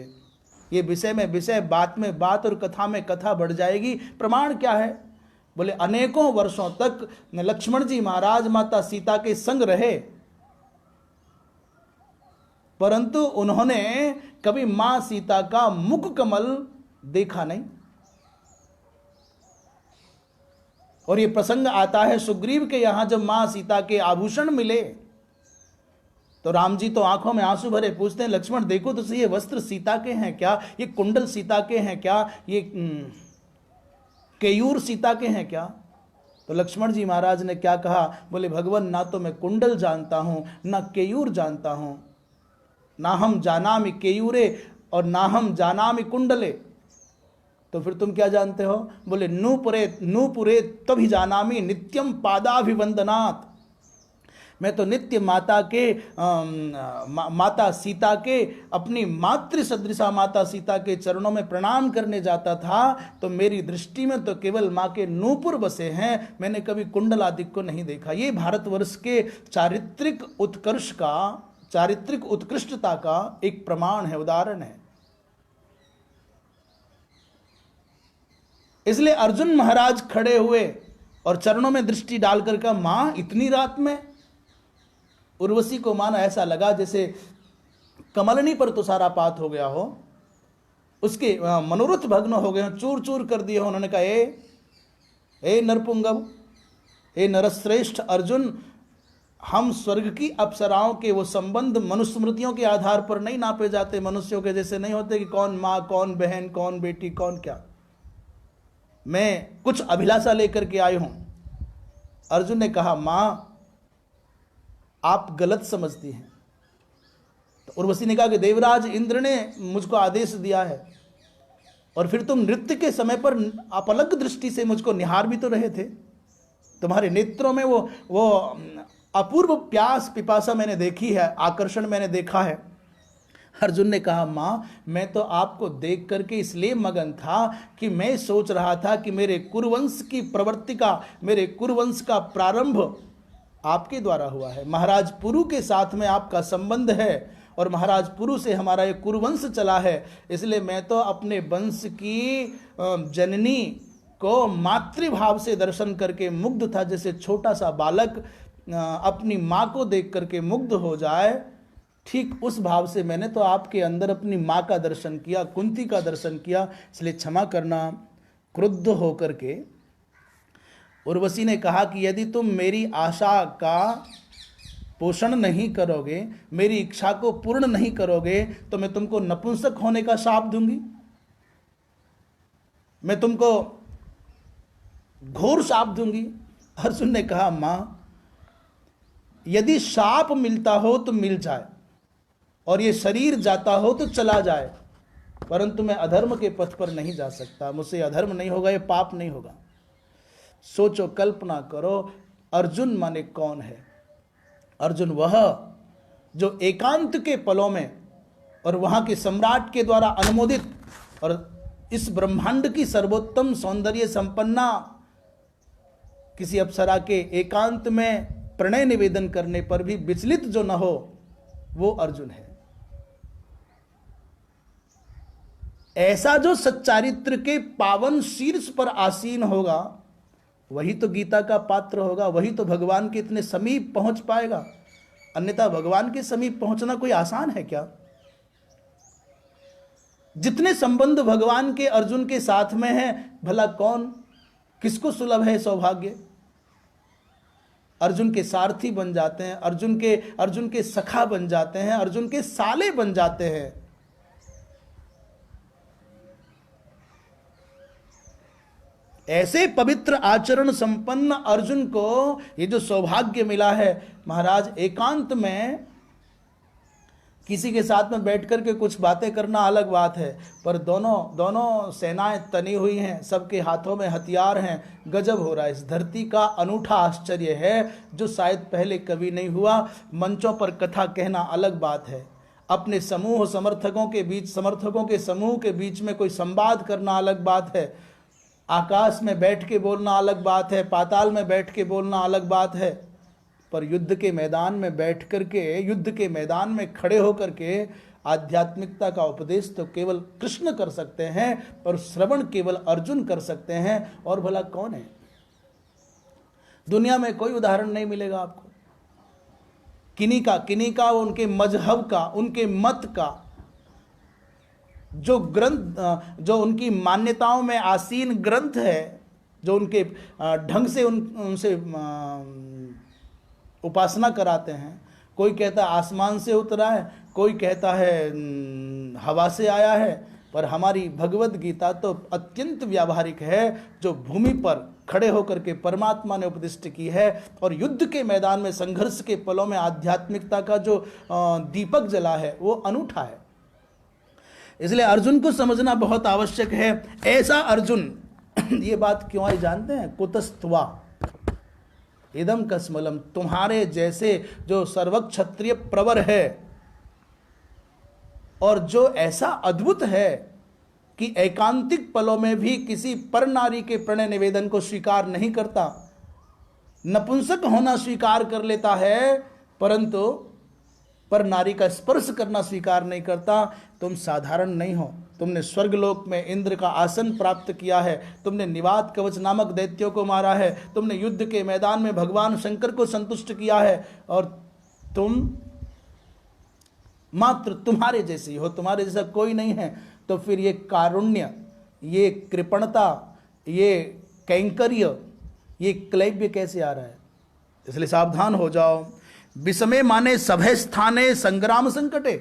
ये विषय में विषय, बात में बात और कथा में कथा बढ़ जाएगी। प्रमाण क्या है? बोले अनेकों वर्षों तक लक्ष्मण जी महाराज माता सीता के संग रहे, परंतु उन्होंने कभी मां सीता का मुख कमल देखा नहीं। और ये प्रसंग आता है सुग्रीव के यहां, जब मां सीता के आभूषण मिले तो राम जी तो आंखों में आंसू भरे पूछते हैं, लक्ष्मण देखो तो सही, ये वस्त्र सीता के हैं क्या? ये कुंडल सीता के हैं क्या? ये केयूर सीता के हैं क्या? तो लक्ष्मण जी महाराज ने क्या कहा? बोले भगवान, ना तो मैं कुंडल जानता हूं, ना केयूर जानता हूं, ना हम जानामि केयूरे और ना हम जानामि कुंडले। तो फिर तुम क्या जानते हो? बोले नूपुरे तभी जानामि नित्यम पादाभिवंदनात्। मैं तो नित्य माता के माता सीता के, अपनी मातृ सदृशा माता सीता के चरणों में प्रणाम करने जाता था। तो मेरी दृष्टि में तो केवल माँ के नूपुर बसे हैं, मैंने कभी कुंडल आदि को नहीं देखा। ये भारतवर्ष के चारित्रिक उत्कर्ष का, चारित्रिक उत्कृष्टता का एक प्रमाण है, उदाहरण है। इसलिए अर्जुन महाराज खड़े हुए और चरणों में दृष्टि डालकर कहा, मां इतनी रात में? उर्वशी को मानो ऐसा लगा जैसे कमलनी पर तुषारापात हो गया हो, उसके मनोरथ भग्न हो गए हो, चूर चूर कर दिए हो। उन्होंने कहा, ए नरपुंगव, ए नरश्रेष्ठ अर्जुन, हम स्वर्ग की अप्सराओं के वो संबंध मनुस्मृतियों के आधार पर नहीं नापे जाते। मनुष्यों के जैसे नहीं होते कि कौन माँ, कौन बहन, कौन बेटी, कौन क्या। मैं कुछ अभिलाषा लेकर के आई हूं। अर्जुन ने कहा, मां आप गलत समझती हैं। तो उर्वशी ने कहा कि देवराज इंद्र ने मुझको आदेश दिया है, और फिर तुम नृत्य के समय पर आप अलग दृष्टि से मुझको निहार भी तो रहे थे। तुम्हारे नेत्रों में वो अपूर्व प्यास पिपासा मैंने देखी है, आकर्षण मैंने देखा है। अर्जुन ने कहा, माँ मैं तो आपको देख करके इसलिए मगन था कि मैं सोच रहा था कि मेरे कुरुवंश की प्रवृत्ति का, मेरे कुरुवंश का प्रारंभ आपके द्वारा हुआ है। महाराज पुरु के साथ में आपका संबंध है और महाराज पुरु से हमारा ये कुरुवंश चला है, इसलिए मैं तो अपने वंश की जननी को मातृभाव से दर्शन करके मुग्ध था, जैसे छोटा सा बालक अपनी माँ को देख करके मुग्ध हो जाए, ठीक उस भाव से मैंने तो आपके अंदर अपनी माँ का दर्शन किया, कुंती का दर्शन किया, इसलिए क्षमा करना। क्रुद्ध होकर के उर्वशी ने कहा कि यदि तुम मेरी आशा का पोषण नहीं करोगे, मेरी इच्छा को पूर्ण नहीं करोगे, तो मैं तुमको नपुंसक होने का शाप दूंगी, मैं तुमको घोर शाप दूंगी। अर्जुन ने कहा, मां यदि शाप मिलता हो तो मिल जाए और ये शरीर जाता हो तो चला जाए, परंतु मैं अधर्म के पथ पर नहीं जा सकता, मुझसे अधर्म नहीं होगा, ये पाप नहीं होगा। सोचो, कल्पना करो, अर्जुन माने कौन है? अर्जुन वह जो एकांत के पलों में और वहां के सम्राट के द्वारा अनुमोदित और इस ब्रह्मांड की सर्वोत्तम सौंदर्य संपन्ना किसी अप्सरा के एकांत में प्रणय निवेदन करने पर भी विचलित जो न हो, वो अर्जुन है। ऐसा जो सच्चारित्र के पावन शीर्ष पर आसीन होगा, वही तो गीता का पात्र होगा, वही तो भगवान के इतने समीप पहुंच पाएगा। अन्यथा भगवान के समीप पहुंचना कोई आसान है क्या? जितने संबंध भगवान के अर्जुन के साथ में है, भला कौन किसको सुलभ है सौभाग्य? अर्जुन के सारथी बन जाते हैं, अर्जुन के सखा बन जाते हैं, अर्जुन के साले बन जाते हैं। ऐसे पवित्र आचरण संपन्न अर्जुन को ये जो सौभाग्य मिला है, महाराज एकांत में किसी के साथ में बैठ कर के कुछ बातें करना अलग बात है, पर दोनों सेनाएं तनी हुई हैं, सबके हाथों में हथियार हैं, गजब हो रहा है। इस धरती का अनूठा आश्चर्य है जो शायद पहले कभी नहीं हुआ। मंचों पर कथा कहना अलग बात है, अपने समर्थकों के समूह के बीच में कोई संवाद करना अलग बात है, आकाश में बैठ के बोलना अलग बात है, पाताल में बैठ के बोलना अलग बात है, पर युद्ध के मैदान में बैठ करके, युद्ध के मैदान में खड़े होकर के आध्यात्मिकता का उपदेश तो केवल कृष्ण कर सकते हैं और श्रवण केवल अर्जुन कर सकते हैं। और भला कौन है? दुनिया में कोई उदाहरण नहीं मिलेगा आपको। किन्हीं का उनके मजहब का, उनके मत का जो ग्रंथ, जो उनकी मान्यताओं में आसीन ग्रंथ है, जो उनके ढंग से उनसे उपासना कराते हैं। कोई कहता है आसमान से उतरा है, कोई कहता है हवा से आया है, पर हमारी भगवत गीता तो अत्यंत व्यावहारिक है, जो भूमि पर खड़े होकर के परमात्मा ने उपदिष्ट की है। और युद्ध के मैदान में, संघर्ष के पलों में आध्यात्मिकता का जो दीपक जला है वो अनूठा है। इसलिए अर्जुन को समझना बहुत आवश्यक है। ऐसा अर्जुन, ये बात क्यों आई जानते हैं? कुतस्त्वा इदम कस्मलम, तुम्हारे जैसे जो सर्वक्षत्रिय प्रवर है और जो ऐसा अद्भुत है कि एकांतिक पलों में भी किसी पर नारी के प्रणय निवेदन को स्वीकार नहीं करता, नपुंसक होना स्वीकार कर लेता है, परंतु पर नारी का स्पर्श करना स्वीकार नहीं करता। तुम साधारण नहीं हो, तुमने स्वर्गलोक में इंद्र का आसन प्राप्त किया है, तुमने निवात कवच नामक दैत्यों को मारा है, तुमने युद्ध के मैदान में भगवान शंकर को संतुष्ट किया है, और तुम मात्र तुम्हारे जैसे ही हो, तुम्हारे जैसा कोई नहीं है। तो फिर ये कारुण्य, ये कृपणता, ये कैंकर्य, ये क्लैब्य कैसे आ रहा है? इसलिए सावधान हो जाओ। विषमे माने सभे स्थाने संग्राम संकटे।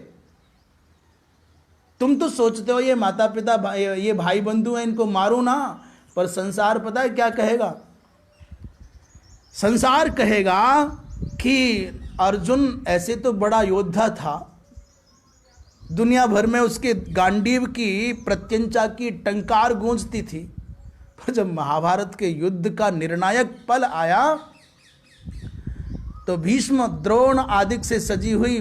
तुम तो सोचते हो ये माता पिता, ये भाई बंधु हैं, इनको मारो ना, पर संसार पता है क्या कहेगा? संसार कहेगा कि अर्जुन ऐसे तो बड़ा योद्धा था, दुनिया भर में उसके गांडीव की, प्रत्यंचा की टंकार गूंजती थी, पर जब महाभारत के युद्ध का निर्णायक पल आया तो भीष्म, द्रोण आदि से सजी हुई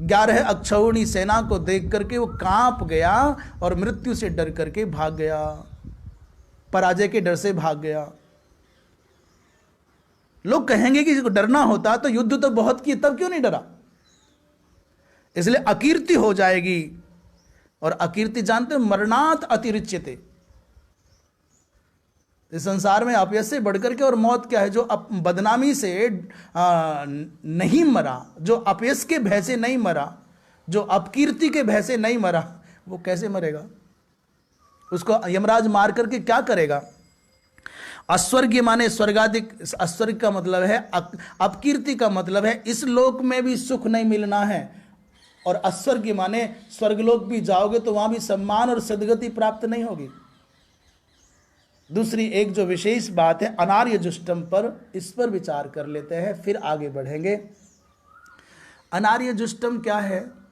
11 अक्षौहिणी सेना को देख करके वो कांप गया और मृत्यु से डर करके भाग गया, पराजय के डर से भाग गया। लोग कहेंगे कि डरना होता तो युद्ध तो बहुत किए, तब क्यों नहीं डरा? इसलिए अकीर्ति हो जाएगी, और अकीर्ति जानते हो मरणात अतिरिच्यते। इस संसार में अपयश से बढ़कर के और मौत क्या है? जो बदनामी से नहीं मरा, जो अपयश के भय से नहीं मरा, जो अपकीर्ति के भय से नहीं मरा, वो कैसे मरेगा? उसको यमराज मार करके क्या करेगा? अस्वर्गीय माने स्वर्गाधिक, अस्वर्ग का मतलब है अपकीर्ति का मतलब है इस लोक में भी सुख नहीं मिलना है, और अस्वर्गीय माने स्वर्गलोक भी जाओगे तो वहां भी सम्मान और सदगति प्राप्त नहीं होगी। दूसरी एक जो विशेष बात है अनार्य जुष्टम पर, इस पर विचार कर लेते हैं, फिर आगे बढ़ेंगे। अनार्य जुष्टम क्या है?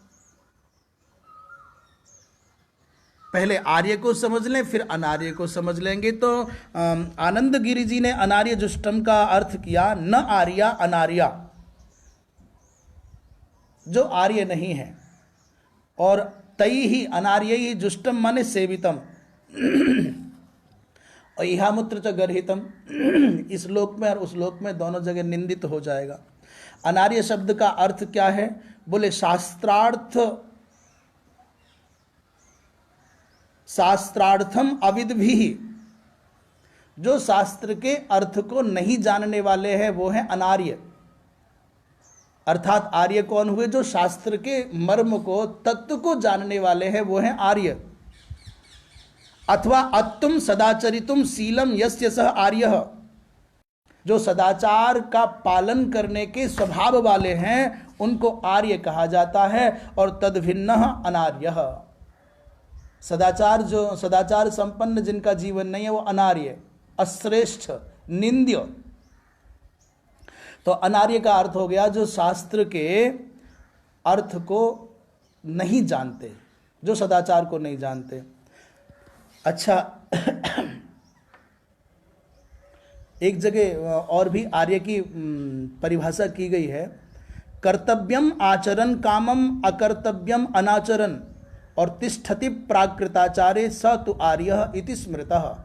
पहले आर्य को समझ लें, फिर अनार्य को समझ लेंगे। तो आनंद गिरि जी ने अनार्य जुष्टम का अर्थ किया न आर्या अनार्या, जो आर्य नहीं है, और तई ही अनार्य ही जुष्टम माने सेवितम और इहामुत्र च गर्हितम, इस लोक में और उस लोक में दोनों जगह निंदित हो जाएगा। अनार्य शब्द का अर्थ क्या है? बोले शास्त्रार्थम अविद भी, जो शास्त्र के अर्थ को नहीं जानने वाले हैं वो है अनार्य। अर्थात आर्य कौन हुए? जो शास्त्र के मर्म को, तत्व को जानने वाले हैं वो है आर्य। अथवा अत्तुम सदाचरितुम शीलम यस्य सह आर्यः, जो सदाचार का पालन करने के स्वभाव वाले हैं उनको आर्य कहा जाता है। और तद्भिन्नः अनार्यः, सदाचार संपन्न जिनका जीवन नहीं है वो अनार्य, अश्रेष्ठ, निंद्य। तो अनार्य का अर्थ हो गया जो शास्त्र के अर्थ को नहीं जानते, जो सदाचार को नहीं जानते। अच्छा, एक जगह और भी आर्य की परिभाषा की गई है, कर्तव्यम आचरण कामम अकर्तव्यम अनाचरण और तिष्ठति प्राकृताचारे स तु आर्य इति स्मृतः।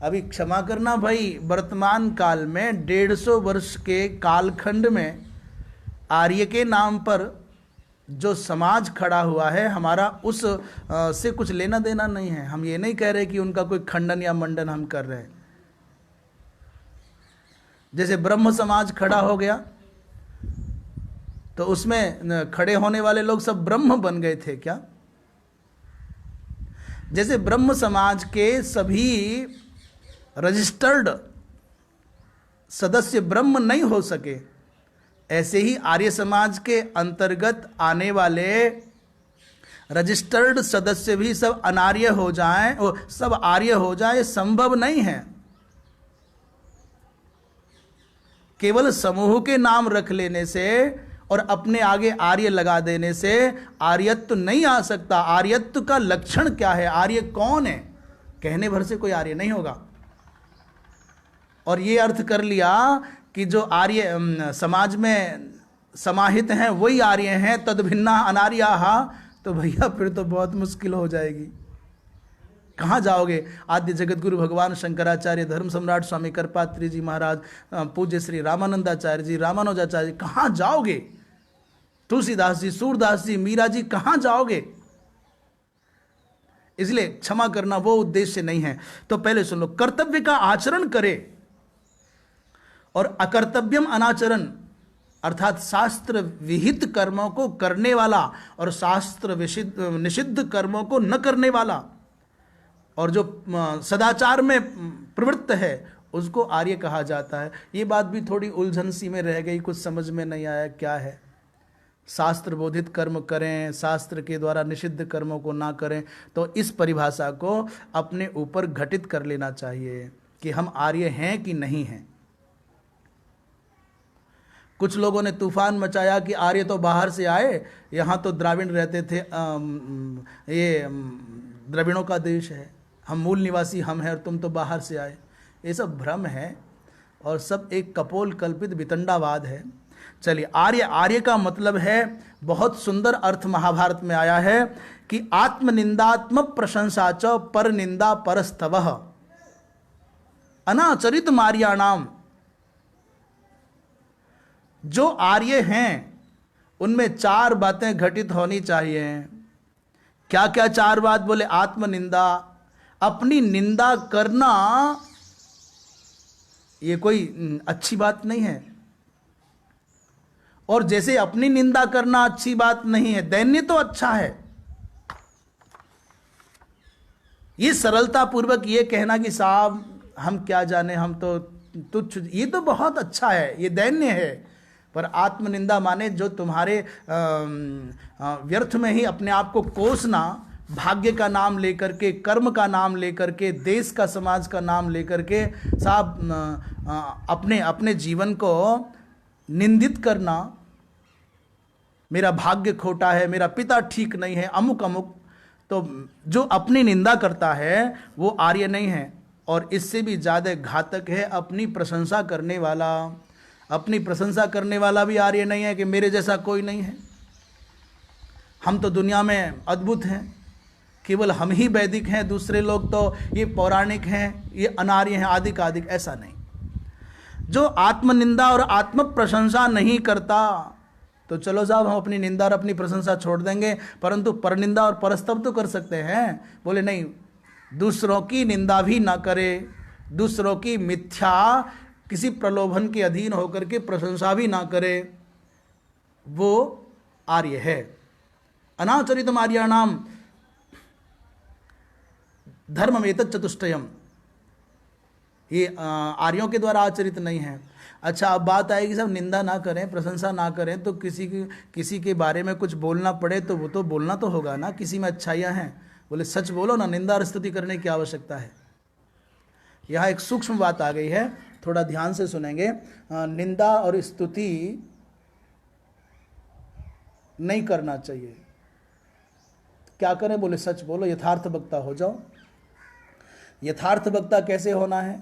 अभी क्षमा करना भाई, वर्तमान काल में 150 वर्ष के कालखंड में आर्य के नाम पर जो समाज खड़ा हुआ है, हमारा उस से कुछ लेना देना नहीं है। हम ये नहीं कह रहे कि उनका कोई खंडन या मंडन हम कर रहे हैं। जैसे ब्रह्म समाज खड़ा हो गया तो उसमें खड़े होने वाले लोग सब ब्रह्म बन गए थे क्या? जैसे ब्रह्म समाज के सभी रजिस्टर्ड सदस्य ब्रह्म नहीं हो सके, ऐसे ही आर्य समाज के अंतर्गत आने वाले रजिस्टर्ड सदस्य भी सब अनार्य हो जाएं, और सब आर्य हो जाए, संभव नहीं है। केवल समूह के नाम रख लेने से और अपने आगे आर्य लगा देने से आर्यत्व नहीं आ सकता। आर्यत्व का लक्षण क्या है? आर्य कौन है? कहने भर से कोई आर्य नहीं होगा। और ये अर्थ कर लिया कि जो आर्य समाज में समाहित हैं वही आर्य हैं, तद्भिन्ना अनार्याः, तो भैया फिर तो बहुत मुश्किल हो जाएगी। कहाँ जाओगे? आद्य जगत गुरु भगवान शंकराचार्य, धर्म सम्राट स्वामी करपात्री जी महाराज, पूज्य श्री रामानंदाचार्य जी, रामानुजाचार्य जी, कहाँ जाओगे? तुलसीदास जी, सूरदास जी, मीरा जी, कहाँ जाओगे? इसलिए क्षमा करना वो उद्देश्य नहीं है। तो पहले सुन लो, कर्तव्य का आचरण करे और अकर्तव्यम अनाचरण, अर्थात शास्त्र विहित कर्मों को करने वाला और शास्त्र निषिद्ध कर्मों को न करने वाला, और जो सदाचार में प्रवृत्त है उसको आर्य कहा जाता है। ये बात भी थोड़ी उलझन सी में रह गई, कुछ समझ में नहीं आया क्या है। शास्त्र बोधित कर्म करें, शास्त्र के द्वारा निषिद्ध कर्मों को ना करें, तो इस परिभाषा को अपने ऊपर घटित कर लेना चाहिए कि हम आर्य हैं कि नहीं हैं। कुछ लोगों ने तूफान मचाया कि आर्य तो बाहर से आए, यहाँ तो द्राविड़ रहते थे, ये द्रविड़ों का देश है, हम मूल निवासी हम हैं और तुम तो बाहर से आए। ये सब भ्रम है और सब एक कपोल कल्पित वितंडावाद है। चलिए, आर्य, आर्य का मतलब है, बहुत सुंदर अर्थ महाभारत में आया है कि आत्मनिंदात्मक प्रशंसा च पर निंदा परस्तवः अनाचरित मार्याणाम। जो आर्य हैं उनमें 4 बातें घटित होनी चाहिए। क्या क्या 4 बात? बोले आत्मनिंदा, अपनी निंदा करना ये कोई अच्छी बात नहीं है। और जैसे अपनी निंदा करना अच्छी बात नहीं है, दैन्य तो अच्छा है। ये सरलता पूर्वक ये कहना कि साहब हम क्या जाने, हम तो तुच्छ, ये तो बहुत अच्छा है, ये दैन्य है। पर आत्मनिंदा माने जो तुम्हारे व्यर्थ में ही अपने आप को कोसना, भाग्य का नाम लेकर के, कर्म का नाम लेकर के, देश का, समाज का नाम लेकर के साहब अपने अपने जीवन को निंदित करना, मेरा भाग्य खोटा है, मेरा पिता ठीक नहीं है, अमुक अमुक। तो जो अपनी निंदा करता है वो आर्य नहीं है। और इससे भी ज़्यादा घातक है अपनी प्रशंसा करने वाला। अपनी प्रशंसा करने वाला भी आर्य नहीं है कि मेरे जैसा कोई नहीं है, हम तो दुनिया में अद्भुत हैं, केवल हम ही वैदिक हैं, दूसरे लोग तो ये पौराणिक हैं, ये अनार्य हैं, आदि का आदि। ऐसा नहीं। जो आत्मनिंदा और आत्म प्रशंसा नहीं करता, तो चलो साहब हम अपनी निंदा और अपनी प्रशंसा छोड़ देंगे, परंतु परनिंदा और परस्तव तो कर सकते हैं। बोले नहीं, दूसरों की निंदा भी ना करे, दूसरों की मिथ्या किसी प्रलोभन के अधीन होकर के प्रशंसा भी ना करे, वो आर्य है। अनाचरितम आर्याणाम धर्ममेतत् चतुष्टयम्, ये आर्यों के द्वारा आचरित नहीं है। अच्छा, अब बात आएगी सब निंदा ना करें, प्रशंसा ना करें, तो किसी के बारे में कुछ बोलना पड़े तो वो तो बोलना तो होगा ना, किसी में अच्छाइयाँ हैं। बोले सच बोलो ना, निंदा और स्तुति करने की आवश्यकता है। यहाँ एक सूक्ष्म बात आ गई है, थोड़ा ध्यान से सुनेंगे। निंदा और स्तुति नहीं करना चाहिए। क्या करें? बोले सच बोलो, यथार्थ वक्ता हो जाओ। यथार्थ वक्ता कैसे होना है?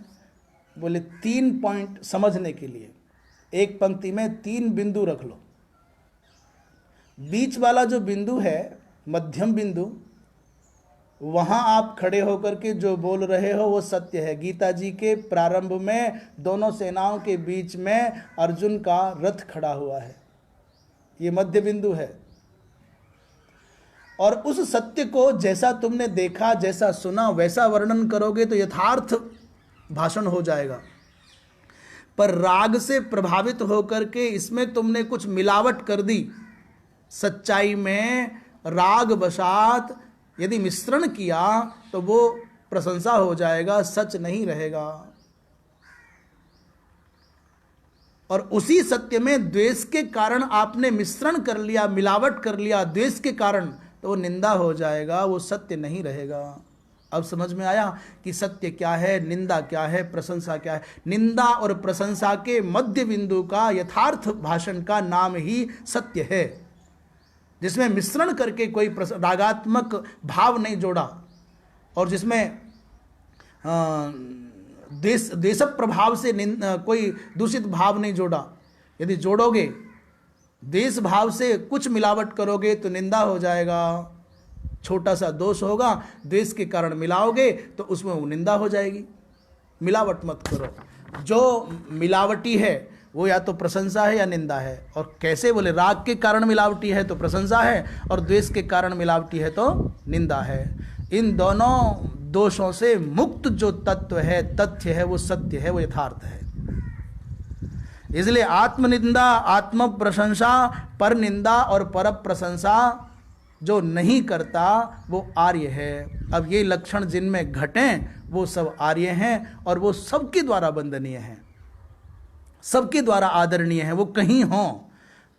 बोले 3 पॉइंट समझने के लिए एक पंक्ति में 3 बिंदु रख लो। बीच वाला जो बिंदु है, मध्यम बिंदु, वहां आप खड़े होकर के जो बोल रहे हो वो सत्य है। गीता जी के प्रारंभ में दोनों सेनाओं के बीच में अर्जुन का रथ खड़ा हुआ है, ये मध्य बिंदु है। और उस सत्य को जैसा तुमने देखा, जैसा सुना, वैसा वर्णन करोगे तो यथार्थ भाषण हो जाएगा। पर राग से प्रभावित होकर के इसमें तुमने कुछ मिलावट कर दी, सच्चाई में राग वशात यदि मिश्रण किया तो वो प्रशंसा हो जाएगा, सच नहीं रहेगा। और उसी सत्य में द्वेष के कारण आपने मिश्रण कर लिया, मिलावट कर लिया द्वेष के कारण, तो वो निंदा हो जाएगा, वो सत्य नहीं रहेगा। अब समझ में आया कि सत्य क्या है, निंदा क्या है, प्रशंसा क्या है। निंदा और प्रशंसा के मध्य बिंदु का, यथार्थ भाषण का नाम ही सत्य है, जिसमें मिश्रण करके कोई रागात्मक भाव नहीं जोड़ा, और जिसमें देश प्रभाव से कोई दूषित भाव नहीं जोड़ा। यदि जोड़ोगे, देश भाव से कुछ मिलावट करोगे तो निंदा हो जाएगा, छोटा सा दोष होगा, द्वेष के कारण मिलाओगे तो उसमें वो निंदा हो जाएगी। मिलावट मत करो। जो मिलावटी है वो या तो प्रशंसा है या निंदा है। और कैसे? बोले राग के कारण मिलावटी है तो प्रशंसा है, और द्वेष के कारण मिलावटी है तो निंदा है। इन दोनों दोषों से मुक्त जो तत्व है, तथ्य है, वो सत्य है, वो यथार्थ है। इसलिए आत्मनिंदा, आत्म प्रशंसा, पर निंदा और पर प्रशंसा जो नहीं करता वो आर्य है। अब ये लक्षण जिनमें घटें वो सब आर्य हैं, और वो सबके द्वारा वंदनीय हैं, सबके द्वारा आदरणीय हैं, वो कहीं हों।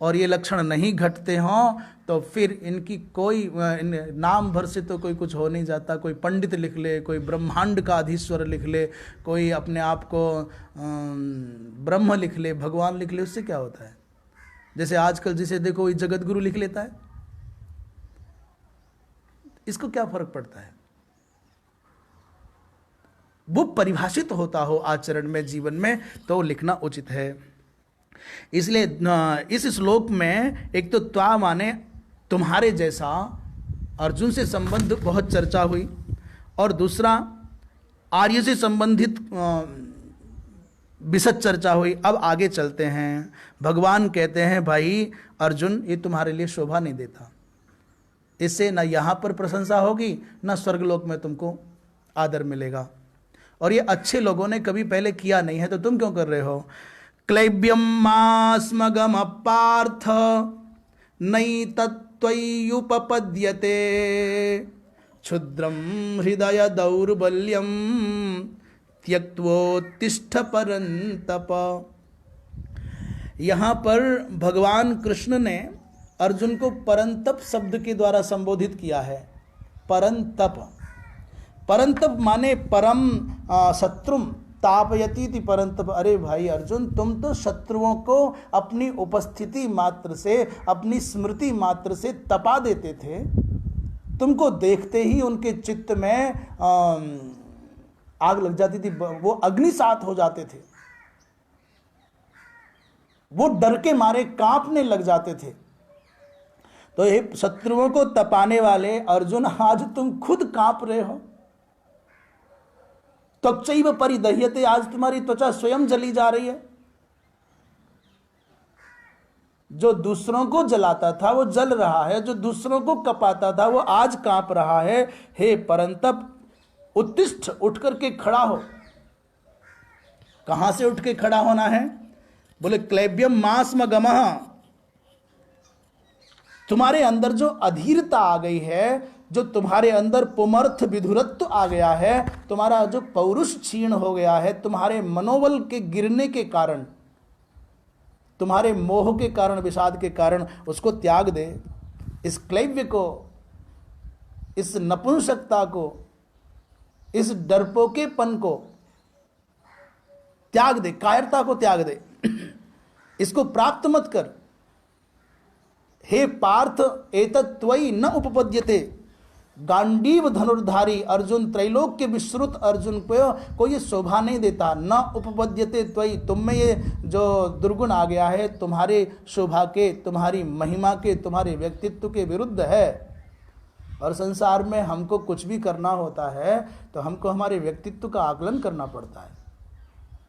और ये लक्षण नहीं घटते हों तो फिर इनकी कोई नाम भर से तो कोई कुछ हो नहीं जाता। कोई पंडित लिख ले, कोई ब्रह्मांड का अधीश्वर लिख ले, कोई अपने आप को ब्रह्म लिख ले, भगवान लिख ले, उससे क्या होता है? जैसे आजकल जिसे देखो कोई जगत गुरु लिख लेता है, इसको क्या फर्क पड़ता है? वो परिभाषित होता हो आचरण में, जीवन में, तो लिखना उचित है। इसलिए इस श्लोक में एक तो त्वा माने तुम्हारे जैसा, अर्जुन से संबंध बहुत चर्चा हुई, और दूसरा आर्य से संबंधित विशद चर्चा हुई। अब आगे चलते हैं। भगवान कहते हैं भाई अर्जुन, ये तुम्हारे लिए शोभा नहीं देता, इससे न यहाँ पर प्रशंसा होगी न स्वर्गलोक में तुमको आदर मिलेगा, और ये अच्छे लोगों ने कभी पहले किया नहीं है, तो तुम क्यों कर रहे हो। क्लैब्यम मास्मगम पार्थ नई तत्त्वयुपपद्यते क्षुद्रम हृदय दौर्बल्यम त्यक्त्वोत्तिष्ठ परंतप। यहाँ पर भगवान कृष्ण ने अर्जुन को परंतप शब्द के द्वारा संबोधित किया है। परंतप, परंतप माने परम शत्रुम तापयती थी परंतप। अरे भाई अर्जुन, तुम तो शत्रुओं को अपनी उपस्थिति मात्र से, अपनी स्मृति मात्र से तपा देते थे। तुमको देखते ही उनके चित्त में आग लग जाती थी, वो अग्निसात हो जाते थे, वो डर के मारे कांपने लग जाते थे। तो ये शत्रुओं को तपाने वाले अर्जुन, आज तुम खुद कांप रहे हो। त्वचैव परिदह्यते, आज तुम्हारी त्वचा स्वयं जली जा रही है। जो दूसरों को जलाता था वो जल रहा है, जो दूसरों को कपाता था वो आज कांप रहा है। हे परंतप, उत्तिष्ठ, उठ करके खड़ा हो। कहां से उठ के खड़ा होना है? बोले क्लैब्यम मास्म गमः, तुम्हारे अंदर जो अधीरता आ गई है, जो तुम्हारे अंदर पुमर्थ विधुरत्व आ गया है, तुम्हारा जो पौरुष क्षीण हो गया है, तुम्हारे मनोबल के गिरने के कारण, तुम्हारे मोह के कारण, विषाद के कारण, उसको त्याग दे। इस क्लैब्य को, इस नपुंसकता को, इस डरपोकेपन को त्याग दे, कायरता को त्याग दे, इसको प्राप्त मत कर। हे पार्थ, एतत् त्वयि न उपपद्यते। गांडीव धनुर्धारी अर्जुन, त्रैलोक्य विश्रुत अर्जुन को ये शोभा नहीं देता। न उपपद्यते त्वयि, तुम में ये जो दुर्गुण आ गया है, तुम्हारे शोभा के, तुम्हारी महिमा के, तुम्हारे व्यक्तित्व के विरुद्ध है। और संसार में हमको कुछ भी करना होता है तो हमको हमारे व्यक्तित्व का आकलन करना पड़ता है।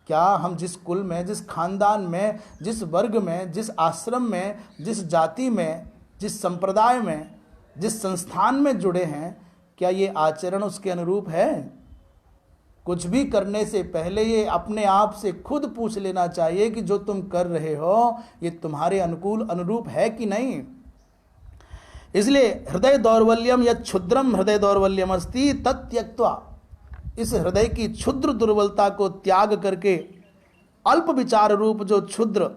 क्या हम जिस कुल में, जिस खानदान में, जिस वर्ग में, जिस आश्रम में, जिस जाति में, जिस संप्रदाय में, जिस संस्थान में जुड़े हैं, क्या ये आचरण उसके अनुरूप है? कुछ भी करने से पहले ये अपने आप से खुद पूछ लेना चाहिए कि जो तुम कर रहे हो ये तुम्हारे अनुकूल अनुरूप है कि नहीं। इसलिए हृदय दौर्बल्यम या क्षुद्रम हृदय दौर्बल्यम अस्ति तत्यक्त्वा, इस हृदय की क्षुद्र दुर्बलता को त्याग करके अल्प विचार रूप जो क्षुद्र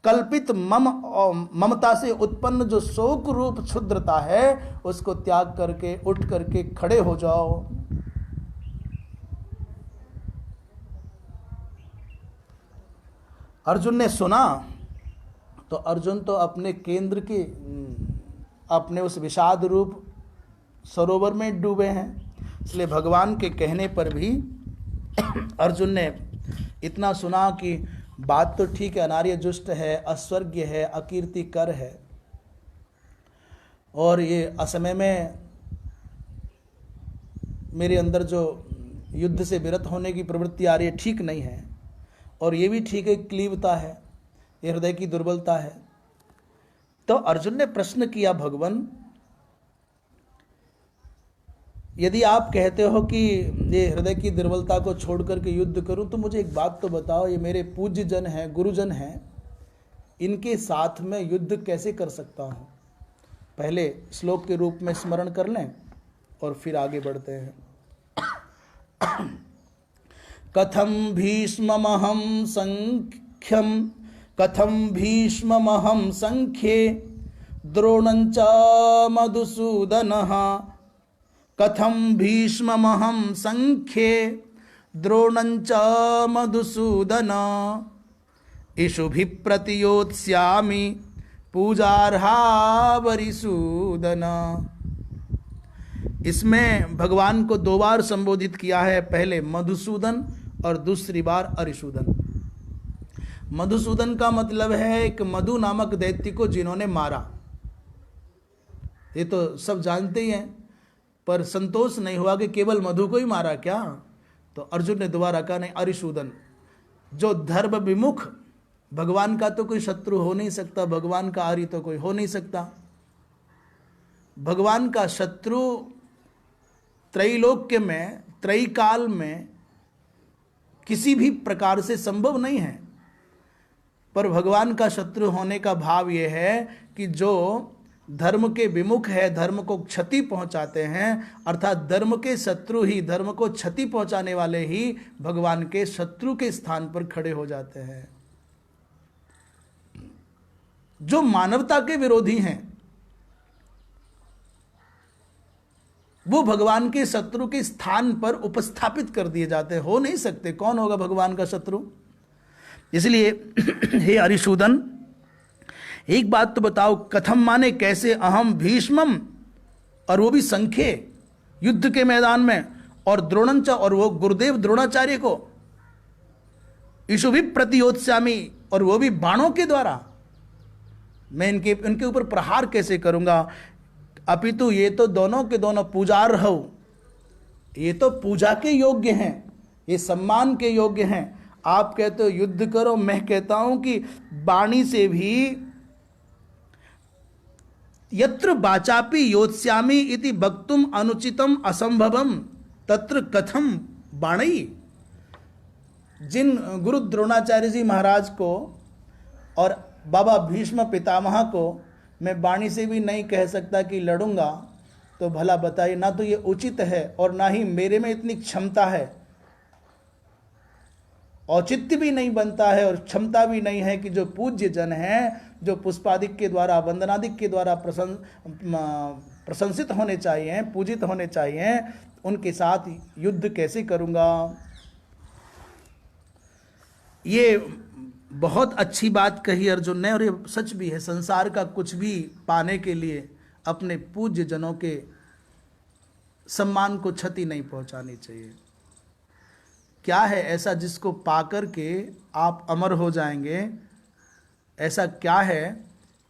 कल्पित ममता से उत्पन्न जो शोक रूप क्षुद्रता है, उसको त्याग करके उठ करके खड़े हो जाओ। अर्जुन ने सुना तो अर्जुन तो अपने केंद्र के, अपने उस विषाद रूप सरोवर में डूबे हैं। इसलिए भगवान के कहने पर भी अर्जुन ने इतना सुना कि बात तो ठीक है, अनार्य जुष्ट है, अस्वर्ग्य है, अकीर्तिकर है, और ये असमय में मेरे अंदर जो युद्ध से विरत होने की प्रवृत्ति आ रही है ठीक नहीं है, और ये भी ठीक है क्लीवता है, ये हृदय की दुर्बलता है। तो अर्जुन ने प्रश्न किया, भगवान यदि आप कहते हो कि ये हृदय की दुर्बलता को छोड़ करके युद्ध करूं, तो मुझे एक बात तो बताओ, ये मेरे पूज्य जन हैं, गुरुजन हैं, इनके साथ में युद्ध कैसे कर सकता हूं? पहले श्लोक के रूप में स्मरण कर लें और फिर आगे बढ़ते हैं। कथम भीष्ममहं संख्यम, कथम भीष्ममहं संख्ये द्रोणं च मधुसूदनः, कथम भीष्ममहं संख्ये द्रोणं च मधुसूदन, इषुभिः प्रतियोत्स्यामि पूजार्हा वरिसूदन। इसमें भगवान को दो बार संबोधित किया है, पहले मधुसूदन और दूसरी बार अरिसूदन। मधुसूदन का मतलब है एक मधु नामक दैत्य को जिन्होंने मारा। ये तो सब जानते ही हैं, पर संतोष नहीं हुआ कि केवल मधु को ही मारा क्या। तो अर्जुन ने दोबारा कहा, नहीं अरिसूदन, जो धर्म विमुख, भगवान का तो कोई शत्रु हो नहीं सकता, भगवान का आर्य तो कोई हो नहीं सकता। भगवान का शत्रु त्रैलोक्य में, त्रैकाल में किसी भी प्रकार से संभव नहीं है। पर भगवान का शत्रु होने का भाव यह है कि जो धर्म के विमुख है, धर्म को क्षति पहुंचाते हैं, अर्थात धर्म के शत्रु ही, धर्म को क्षति पहुंचाने वाले ही भगवान के शत्रु के स्थान पर खड़े हो जाते हैं। जो मानवता के विरोधी हैं वो भगवान के शत्रु के स्थान पर उपस्थापित कर दिए जाते हैं। हो नहीं सकते, कौन होगा भगवान का शत्रु। इसलिए हे अरिसूदन, एक बात तो बताओ, कथम माने कैसे, अहम भीष्मम, और वो भी संख्ये युद्ध के मैदान में, और द्रोणंच, और वो गुरुदेव द्रोणाचार्य को, ईशु भी प्रतियोत्स्यामि, और वो भी बाणों के द्वारा मैं इनके ऊपर प्रहार कैसे करूंगा। अपितु ये तो दोनों के दोनों पूजार्ह, ये तो पूजा के योग्य हैं, ये सम्मान के योग्य हैं। आप कहते हो युद्ध करो, मैं कहता हूं कि वाणी से भी यत्र वाचापि योत्स्यामि इति वक्तुम अनुचितम असंभवम तत्र कथम बाणई। जिन गुरु द्रोणाचार्य जी महाराज को और बाबा भीष्म पितामह को मैं वाणी से भी नहीं कह सकता कि लड़ूंगा, तो भला बताइए, ना तो ये उचित है और ना ही मेरे में इतनी क्षमता है, औचित्य भी नहीं बनता है और क्षमता भी नहीं है कि जो पूज्य जन हैं, जो पुष्पादिक के द्वारा, वंदनादिक के द्वारा प्रशंसित होने चाहिए, पूजित होने चाहिए, उनके साथ युद्ध कैसे करूंगा। ये बहुत अच्छी बात कही अर्जुन ने, और ये सच भी है। संसार का कुछ भी पाने के लिए अपने पूज्य जनों के सम्मान को क्षति नहीं पहुंचानी चाहिए। क्या है ऐसा जिसको पाकर के आप अमर हो जाएंगे? ऐसा क्या है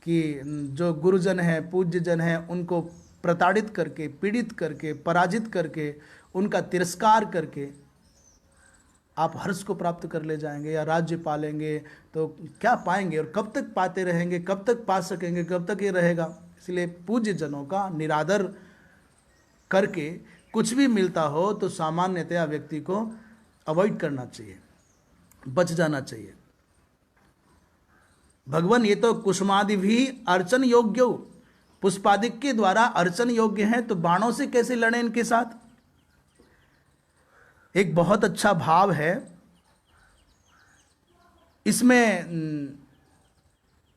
कि जो गुरुजन हैं, पूज्य जन हैं, उनको प्रताड़ित करके, पीड़ित करके, पराजित करके, उनका तिरस्कार करके आप हर्ष को प्राप्त कर ले जाएंगे या राज्य पालेंगे? तो क्या पाएंगे और कब तक पाते रहेंगे, कब तक पा सकेंगे, कब तक ये रहेगा। इसलिए पूज्य जनों का निरादर करके कुछ भी मिलता हो तो सामान्यतया व्यक्ति को अवॉइड करना चाहिए, बच जाना चाहिए। भगवान ये तो कुसुमादि भी अर्चन योग्य, पुष्पादिक के द्वारा अर्चन योग्य हैं, तो बाणों से कैसे लड़ें इनके साथ। एक बहुत अच्छा भाव है इसमें।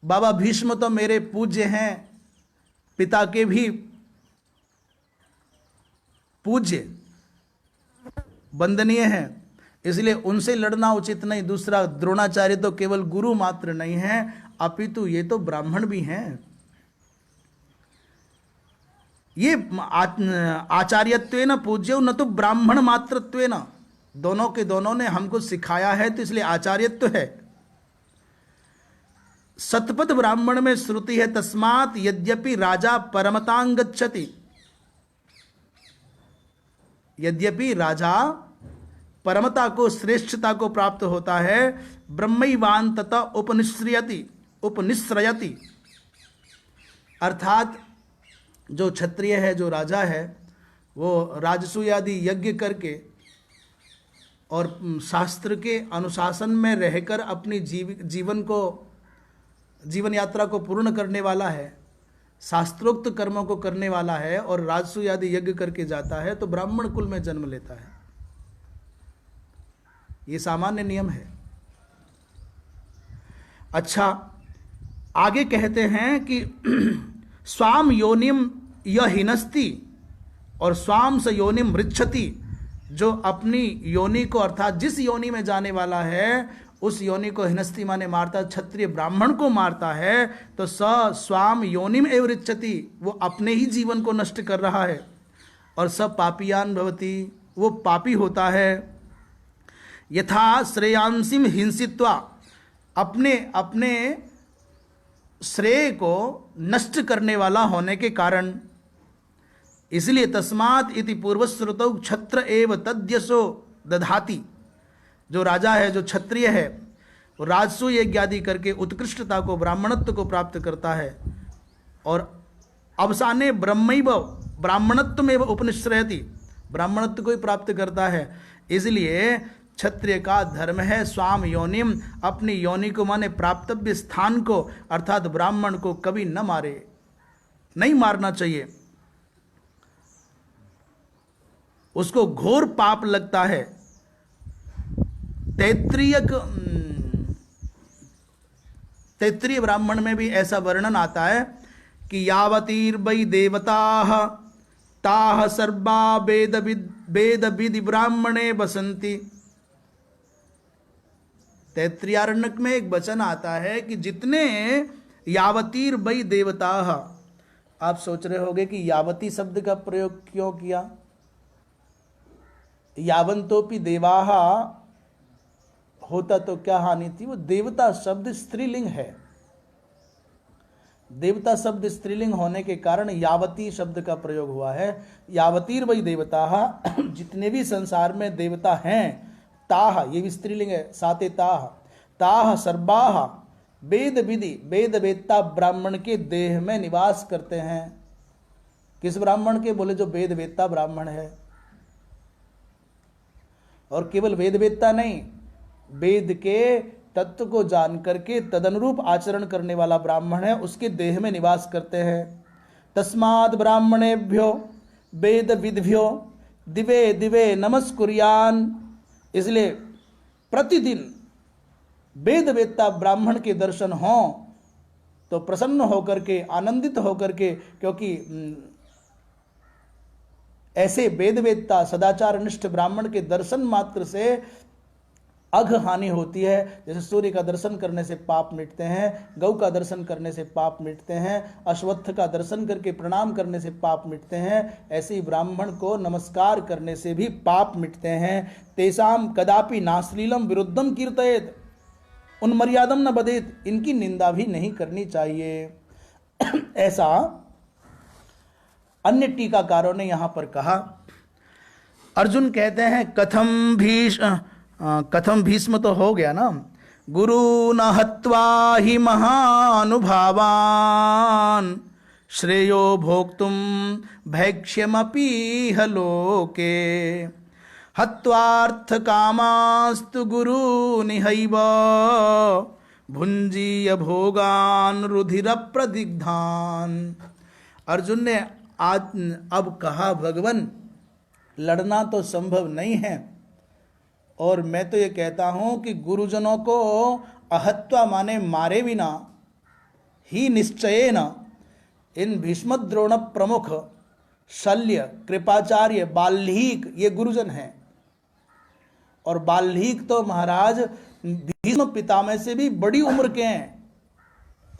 बाबा भीष्म तो मेरे पूज्य हैं, पिता के भी पूज्य वंदनीय हैं, इसलिए उनसे लड़ना उचित नहीं। दूसरा, द्रोणाचार्य तो केवल गुरु मात्र नहीं है, अपितु ये तो ब्राह्मण भी हैं। ये आचार्यत्वेन पूज्यो न तो ब्राह्मण मात्रत्वेन, दोनों के दोनों ने हमको सिखाया है, तो इसलिए आचार्यत्व है। सतपथ ब्राह्मण में श्रुति है, तस्मात् यद्यपि राजा परमतां गच्छति, यद्यपि राजा परमता को, श्रेष्ठता को प्राप्त होता है, ब्रह्मैवान तथा उपनिश्रयति, अर्थात जो क्षत्रिय है, जो राजा है, वो राजसूय आदि यज्ञ करके और शास्त्र के अनुशासन में रहकर अपनी जीवन यात्रा को पूर्ण करने वाला है, शास्त्रोक्त कर्मों को करने वाला है और राजसूय आदि यज्ञ करके जाता है, तो ब्राह्मण कुल में जन्म लेता है। ये सामान्य नियम है। अच्छा, आगे कहते हैं कि स्वाम योनिम यह हिनस्ति और स्वाम स योनिम मृच्छति, जो अपनी योनि को, अर्थात जिस योनि में जाने वाला है उस योनि को हिनस्ति माने मारता, क्षत्रिय ब्राह्मण को मारता है, तो स स्वाम योनिम एव ऋच्छति, वो अपने ही जीवन को नष्ट कर रहा है। और स पापियान भवति, वो पापी होता है। यथा श्रेयांसिम हिंसित्वा, अपने अपने श्रेय को नष्ट करने वाला होने के कारण। इसलिए तस्मात् इति पूर्वश्रुतौ क्षत्र एव तद्यशो दधाति। जो राजा है, जो क्षत्रिय है, वो राजसू यज्ञ आदि करके उत्कृष्टता को, ब्राह्मणत्व को प्राप्त करता है और अवसाने ब्रह्मैव ब्राह्मणत्व में उपनिश्रयति, ब्राह्मणत्व को ही प्राप्त करता है। इसलिए क्षत्रिय का धर्म है स्वाम योनिम, अपनी योनि को माने प्राप्तव्य स्थान को, अर्थात ब्राह्मण को कभी न मारे, नहीं मारना चाहिए। उसको घोर पाप लगता है। तैत्रीय ब्राह्मण में भी ऐसा वर्णन आता है कि यावतीर्वै देवताः ताः सर्वा वेद विधि ब्राह्मणे बसंती। तैत्रीयारण्यक में एक वचन आता है कि जितने यावतीर्वै देवताः, आप सोच रहे होंगे कि यावती शब्द का प्रयोग क्यों किया। यावंतोपि देवाः होता तो क्या हानि थी। वो देवता शब्द स्त्रीलिंग है, देवता शब्द स्त्रीलिंग होने के कारण यावती शब्द का प्रयोग हुआ है। यावतीर्वै देवताः, जितने भी संसार में देवता हैं, ताः ये भी स्त्रीलिंग है, साते ताः, ताः सर्वाः वेद विधि, वेद वेदता ब्राह्मण के देह में निवास करते हैं। किस ब्राह्मण के? बोले जो वेद वेदता ब्राह्मण है। और केवल वेद वेदता नहीं, वेद के तत्व को जान करके तदनुरूप आचरण करने वाला ब्राह्मण है, उसके देह में निवास करते हैं। तस्माद् ब्राह्मणेभ्यो वेद विद्भ्यो दिवे दिवे नमस्कुर्यान। इसलिए प्रतिदिन वेद वेदता ब्राह्मण के दर्शन हों तो प्रसन्न होकर के, आनंदित होकर के, क्योंकि ऐसे वेद वेदता सदाचार निष्ठ ब्राह्मण के दर्शन मात्र से अघ हानि होती है। जैसे सूर्य का दर्शन करने से पाप मिटते हैं, गौ का दर्शन करने से पाप मिटते हैं, अश्वत्थ का दर्शन करके प्रणाम करने से पाप मिटते हैं, ऐसे ही ब्राह्मण को नमस्कार करने से भी पाप मिटते हैं। तेषाम कदापि नाश्लीलम विरुद्धम कीर्तयेत, उन मर्यादम न बदेत, इनकी निंदा भी नहीं करनी चाहिए। ऐसा अन्य टीकाकारों ने यहाँ पर कहा। अर्जुन कहते हैं कथम भीष्म तो हो गया ना, गुरु न हत्वा ही महानुभावान श्रेयो भोक्तुम भैक्ष्यमपि हलोके हत्वार्थ कामास्तु गुरु निहैव भुंजीय भोगान रुधिर प्रदिग्धान। अर्जुन ने आज अब कहा, भगवान लड़ना तो संभव नहीं है, और मैं तो ये कहता हूं कि गुरुजनों को अहत्वा माने मारे बिना ही निश्चयेन इन भीष्म द्रोण प्रमुख, शल्य, कृपाचार्य, बाल्मीक ये गुरुजन हैं। और बाल्मीक तो महाराज भीष्म पितामह से भी बड़ी उम्र के हैं।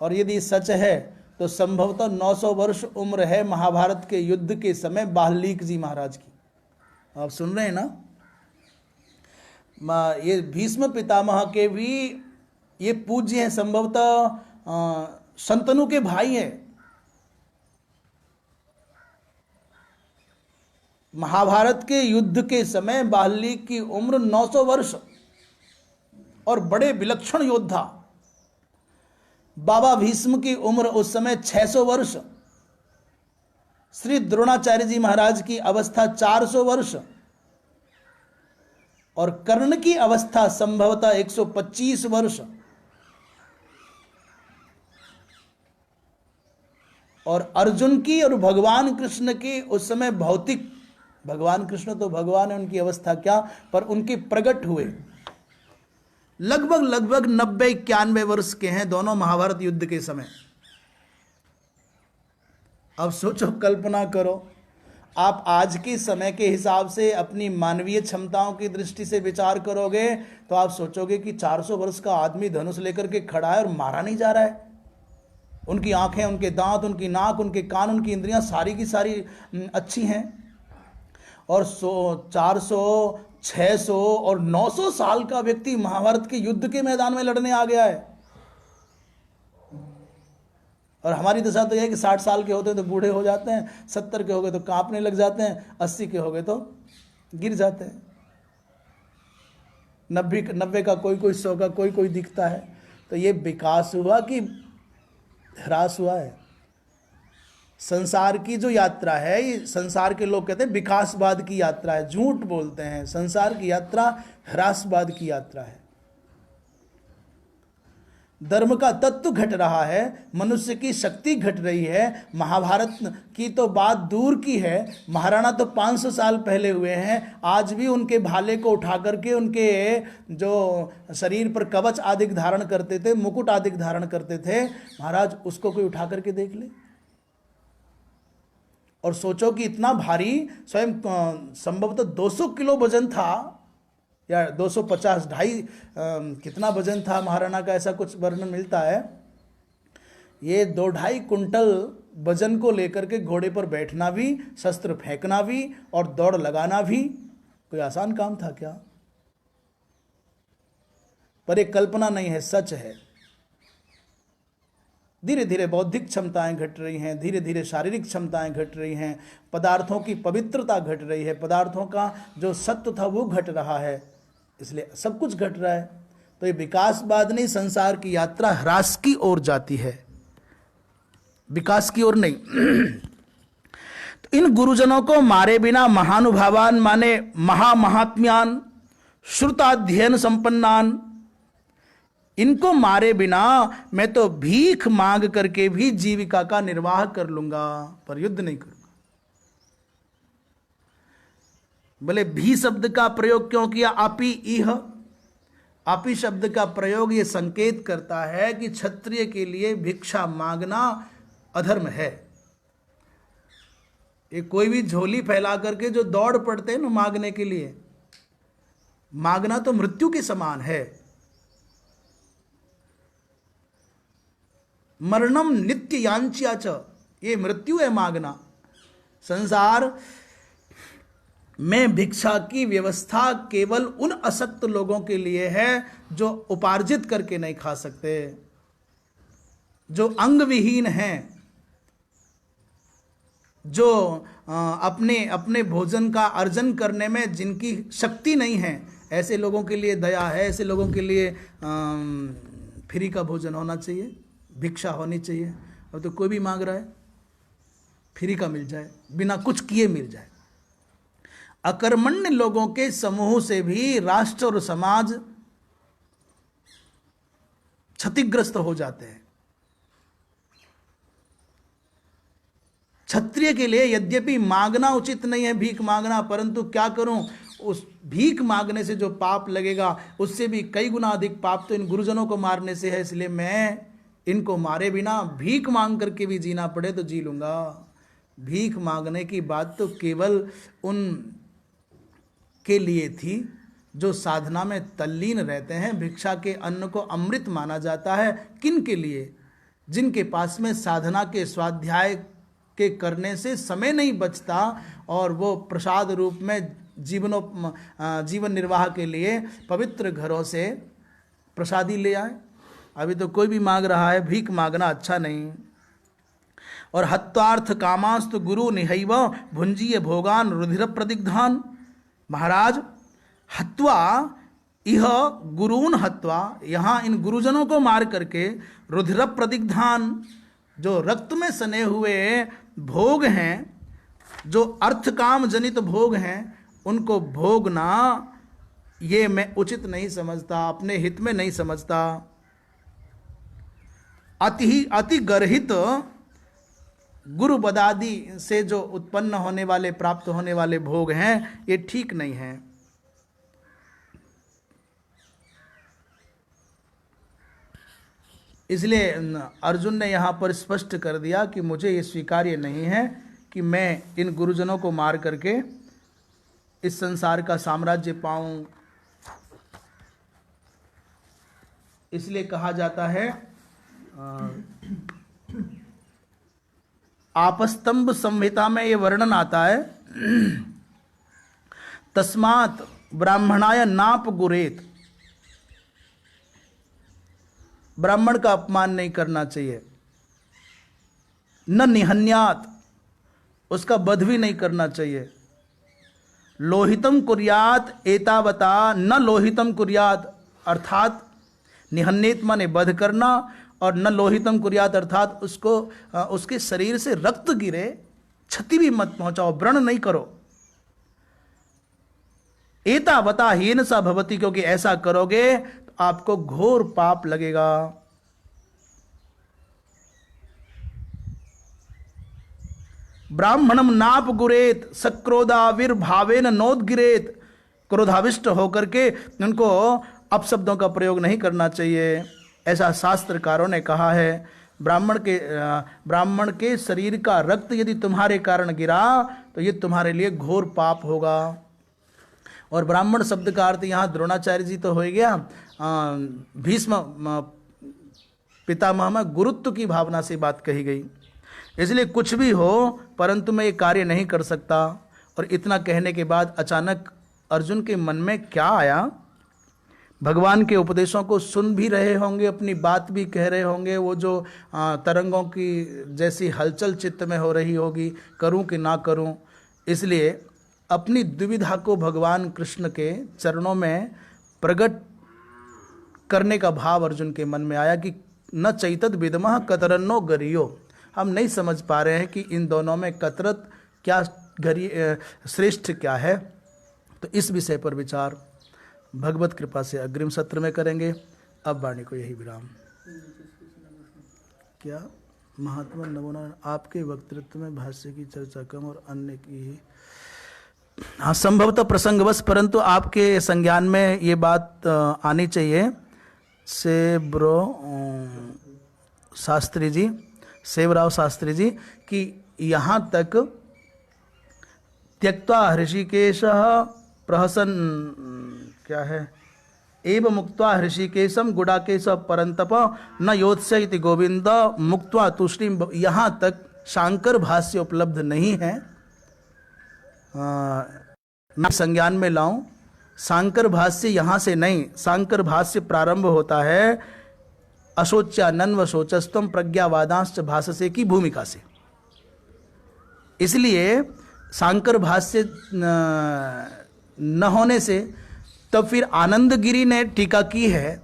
और यदि सच है तो संभवतः 900 वर्ष उम्र है महाभारत के युद्ध के समय बाल्मीक जी महाराज की। आप सुन रहे हैं ना, ये भीष्म पितामह के भी ये पूज्य हैं, संभवतः शंतनु के भाई हैं। महाभारत के युद्ध के समय बाल्मीक की उम्र 900 वर्ष और बड़े विलक्षण योद्धा। बाबा भीष्म की उम्र उस समय 600 वर्ष, श्री द्रोणाचार्य जी महाराज की अवस्था 400 वर्ष और कर्ण की अवस्था संभवतः 125 वर्ष। और अर्जुन की और भगवान कृष्ण की उस समय भौतिक, भगवान कृष्ण तो भगवान है, उनकी अवस्था क्या, पर उनके प्रकट हुए लगभग 90-91 वर्ष के हैं दोनों महाभारत युद्ध के समय। अब सोचो, कल्पना करो, आप आज के समय के हिसाब से अपनी मानवीय क्षमताओं की दृष्टि से विचार करोगे तो आप सोचोगे कि 400 वर्ष का आदमी धनुष लेकर के खड़ा है और मारा नहीं जा रहा है। उनकी आंखें, उनके दांत, उनकी नाक, उनके कान, उनकी इंद्रियां सारी की सारी अच्छी हैं। और 400 600 और 900 साल का व्यक्ति महाभारत के युद्ध के मैदान में लड़ने आ गया है। और हमारी दशा तो यह है कि 60 साल के होते हैं तो बूढ़े हो जाते हैं, 70 के हो गए तो कांपने लग जाते हैं, 80 के हो गए तो गिर जाते हैं, 90 का कोई 100 का कोई दिखता है। तो ये विकास हुआ कि ह्रास हुआ है? संसार की जो यात्रा है, ये संसार के लोग कहते हैं विकासवाद की यात्रा है, झूठ बोलते हैं। संसार की यात्रा ह्रासवाद की यात्रा है। धर्म का तत्व घट रहा है, मनुष्य की शक्ति घट रही है। महाभारत की तो बात दूर की है, महाराणा तो 500 साल पहले हुए हैं, आज भी उनके भाले को उठा करके उनके जो शरीर पर कवच आदि धारण करते थे, मुकुट आदि धारण करते थे, महाराज उसको कोई उठा करके देख ले। और सोचो कि इतना भारी, स्वयं संभवतः 200 किलो वजन था या 250, 2.5 कितना वजन था महाराणा का, ऐसा कुछ वर्णन मिलता है। ये 2-2.5 कुंटल वजन को लेकर के घोड़े पर बैठना भी, शस्त्र फेंकना भी और दौड़ लगाना भी कोई आसान काम था क्या? पर एक कल्पना नहीं है, सच है। धीरे धीरे बौद्धिक क्षमताएं घट रही हैं, धीरे धीरे शारीरिक क्षमताएं घट रही हैं, पदार्थों की पवित्रता घट रही है, पदार्थों का जो सत्व था वो घट रहा है, इसलिए सब कुछ घट रहा है। तो ये विकासवाद नहीं, संसार की यात्रा ह्रास की ओर जाती है, विकास की ओर नहीं। तो इन गुरुजनों को मारे बिना महानुभावान माने महात्म्यान श्रुताध्ययन संपन्नान, इनको मारे बिना मैं तो भीख मांग करके भी जीविका का निर्वाह कर लूंगा, पर युद्ध नहीं करूंगा। बोले भी शब्द का प्रयोग क्यों किया? आपी इह, आपी शब्द का प्रयोग ये संकेत करता है कि क्षत्रिय के लिए भिक्षा मांगना अधर्म है। ये कोई भी झोली फैला करके जो दौड़ पड़ते हैं ना मांगने के लिए, मांगना तो मृत्यु के समान है। मरणम नित्य यांच्या च, ये मृत्यु है मांगना। संसार में भिक्षा की व्यवस्था केवल उन असक्त लोगों के लिए है जो उपार्जित करके नहीं खा सकते, जो अंग विहीन हैं, जो अपने भोजन का अर्जन करने में जिनकी शक्ति नहीं है, ऐसे लोगों के लिए दया है। ऐसे लोगों के लिए फ्री का भोजन होना चाहिए, भिक्षा होनी चाहिए। और तो कोई भी मांग रहा है फ्री का मिल जाए, बिना कुछ किए मिल जाए। अकर्मण्य लोगों के समूह से भी राष्ट्र और समाज क्षतिग्रस्त हो जाते हैं। क्षत्रिय के लिए यद्यपि मांगना उचित नहीं है, भीख मांगना, परंतु क्या करूं, उस भीख मांगने से जो पाप लगेगा उससे भी कई गुना अधिक पाप तो इन गुरुजनों को मारने से है। इसलिए मैं इनको मारे बिना भीख मांग करके भी जीना पड़े तो जी लूंगा। भीख मांगने की बात तो केवल उन के लिए थी जो साधना में तल्लीन रहते हैं। भिक्षा के अन्न को अमृत माना जाता है। किन के लिए? जिनके पास में साधना के स्वाध्याय के करने से समय नहीं बचता और वो प्रसाद रूप में जीवन निर्वाह के लिए पवित्र घरों से प्रसादी ले आए। अभी तो कोई भी मांग रहा है, भीख मांगना अच्छा नहीं। और हत्वार्थ कामास्तु गुरु निहैव भुंजीय भोगान रुधिर प्रदिग्धान। महाराज हत्वा इह गुरून् हत्वा, यहाँ इन गुरुजनों को मार करके रुधिर प्रदिग्धान, जो रक्त में सने हुए भोग हैं, जो अर्थ काम जनित भोग हैं, उनको भोगना ये मैं उचित नहीं समझता, अपने हित में नहीं समझता। अति गर्हित गुरु बदादि से जो उत्पन्न होने वाले, प्राप्त होने वाले भोग हैं, ये ठीक नहीं है। इसलिए अर्जुन ने यहाँ पर स्पष्ट कर दिया कि मुझे ये स्वीकार्य नहीं है कि मैं इन गुरुजनों को मार करके इस संसार का साम्राज्य पाऊं। इसलिए कहा जाता है, आपस्तंभ संहिता में ये वर्णन आता है, तस्मात् ब्राह्मणाय नाप गुरेत, ब्राह्मण का अपमान नहीं करना चाहिए। न निहन्यात, उसका वध भी नहीं करना चाहिए। लोहितम कुर्यात एतावता न लोहितम कुर्यात, अर्थात निहन्नेत माने वध करना, और न लोहितम कुर्यात अर्थात उसको उसके शरीर से रक्त गिरे, क्षति भी मत पहुंचाओ, व्रण नहीं करो। एतावता हीन सा भवती, क्योंकि ऐसा करोगे तो आपको घोर पाप लगेगा। ब्राह्मणम नाप गुरेत सक्रोधाविर्भावेन नोदगिरेत, क्रोधाविष्ट होकर के उनको अपशब्दों का प्रयोग नहीं करना चाहिए, ऐसा शास्त्रकारों ने कहा है। ब्राह्मण के शरीर का रक्त यदि तुम्हारे कारण गिरा तो ये तुम्हारे लिए घोर पाप होगा। और ब्राह्मण शब्द का अर्थ यहाँ द्रोणाचार्य जी तो हो गया, भीष्म पितामह में गुरुत्व की भावना से बात कही गई। इसलिए कुछ भी हो परंतु मैं ये कार्य नहीं कर सकता। और इतना कहने के बाद अचानक अर्जुन के मन में क्या आया, भगवान के उपदेशों को सुन भी रहे होंगे, अपनी बात भी कह रहे होंगे, वो जो तरंगों की जैसी हलचल चित्त में हो रही होगी, करूं कि ना करूं। इसलिए अपनी दुविधा को भगवान कृष्ण के चरणों में प्रकट करने का भाव अर्जुन के मन में आया कि न चैतद विदमः कतरन्नो गरियो, हम नहीं समझ पा रहे हैं कि इन दोनों में कतरत क्या श्रेष्ठ क्या है। तो इस विषय पर विचार भगवत कृपा से अग्रिम सत्र में करेंगे। अब वाणी को यही विराम। क्या महात्मा नमोनारायण, आपके वक्तृत्व में भाष्य की चर्चा कम और अन्य की, हाँ संभवतः प्रसंगवश, परंतु आपके संज्ञान में ये बात आनी चाहिए से ब्रो शास्त्री जी, सेवराव शास्त्री जी, कि यहाँ तक त्यक्त्वा हृषिकेश प्रहसन क्या है, एव मुक्त्वा हृषिकेशम गुडाकेश परंतप न योत्स्य इति गोविंद मुक्त्वा तुष्टिम, यहाँ तक शांकर भाष्य उपलब्ध नहीं है। मैं संज्ञान में लाऊं, शांकर भाष्य यहाँ से नहीं, शांकर भाष्य प्रारंभ होता है अशोच्यानन्व शोचस्तम प्रज्ञावादांश्च भाषसे की भूमिका से। इसलिए शांकर भाष्य न होने से तब फिर आनंद गिरी ने टीका की है।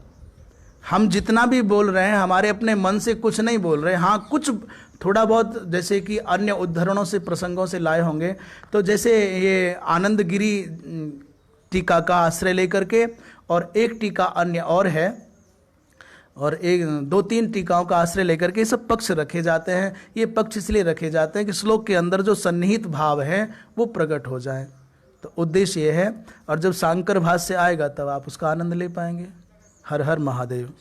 हम जितना भी बोल रहे हैं हमारे अपने मन से कुछ नहीं बोल रहे, हाँ कुछ थोड़ा बहुत जैसे कि अन्य उद्धरणों से प्रसंगों से लाए होंगे। तो जैसे ये आनंद गिरी टीका का आश्रय लेकर के, और एक टीका अन्य और है, और एक दो तीन टीकाओं का आश्रय लेकर के सब पक्ष रखे जाते हैं। ये पक्ष इसलिए रखे जाते हैं कि श्लोक के अंदर जो सन्निहित भाव है वो प्रकट हो जाए, तो उद्देश्य ये है। और जब शांकर भाष्य आएगा तब आप उसका आनंद ले पाएंगे। हर हर महादेव।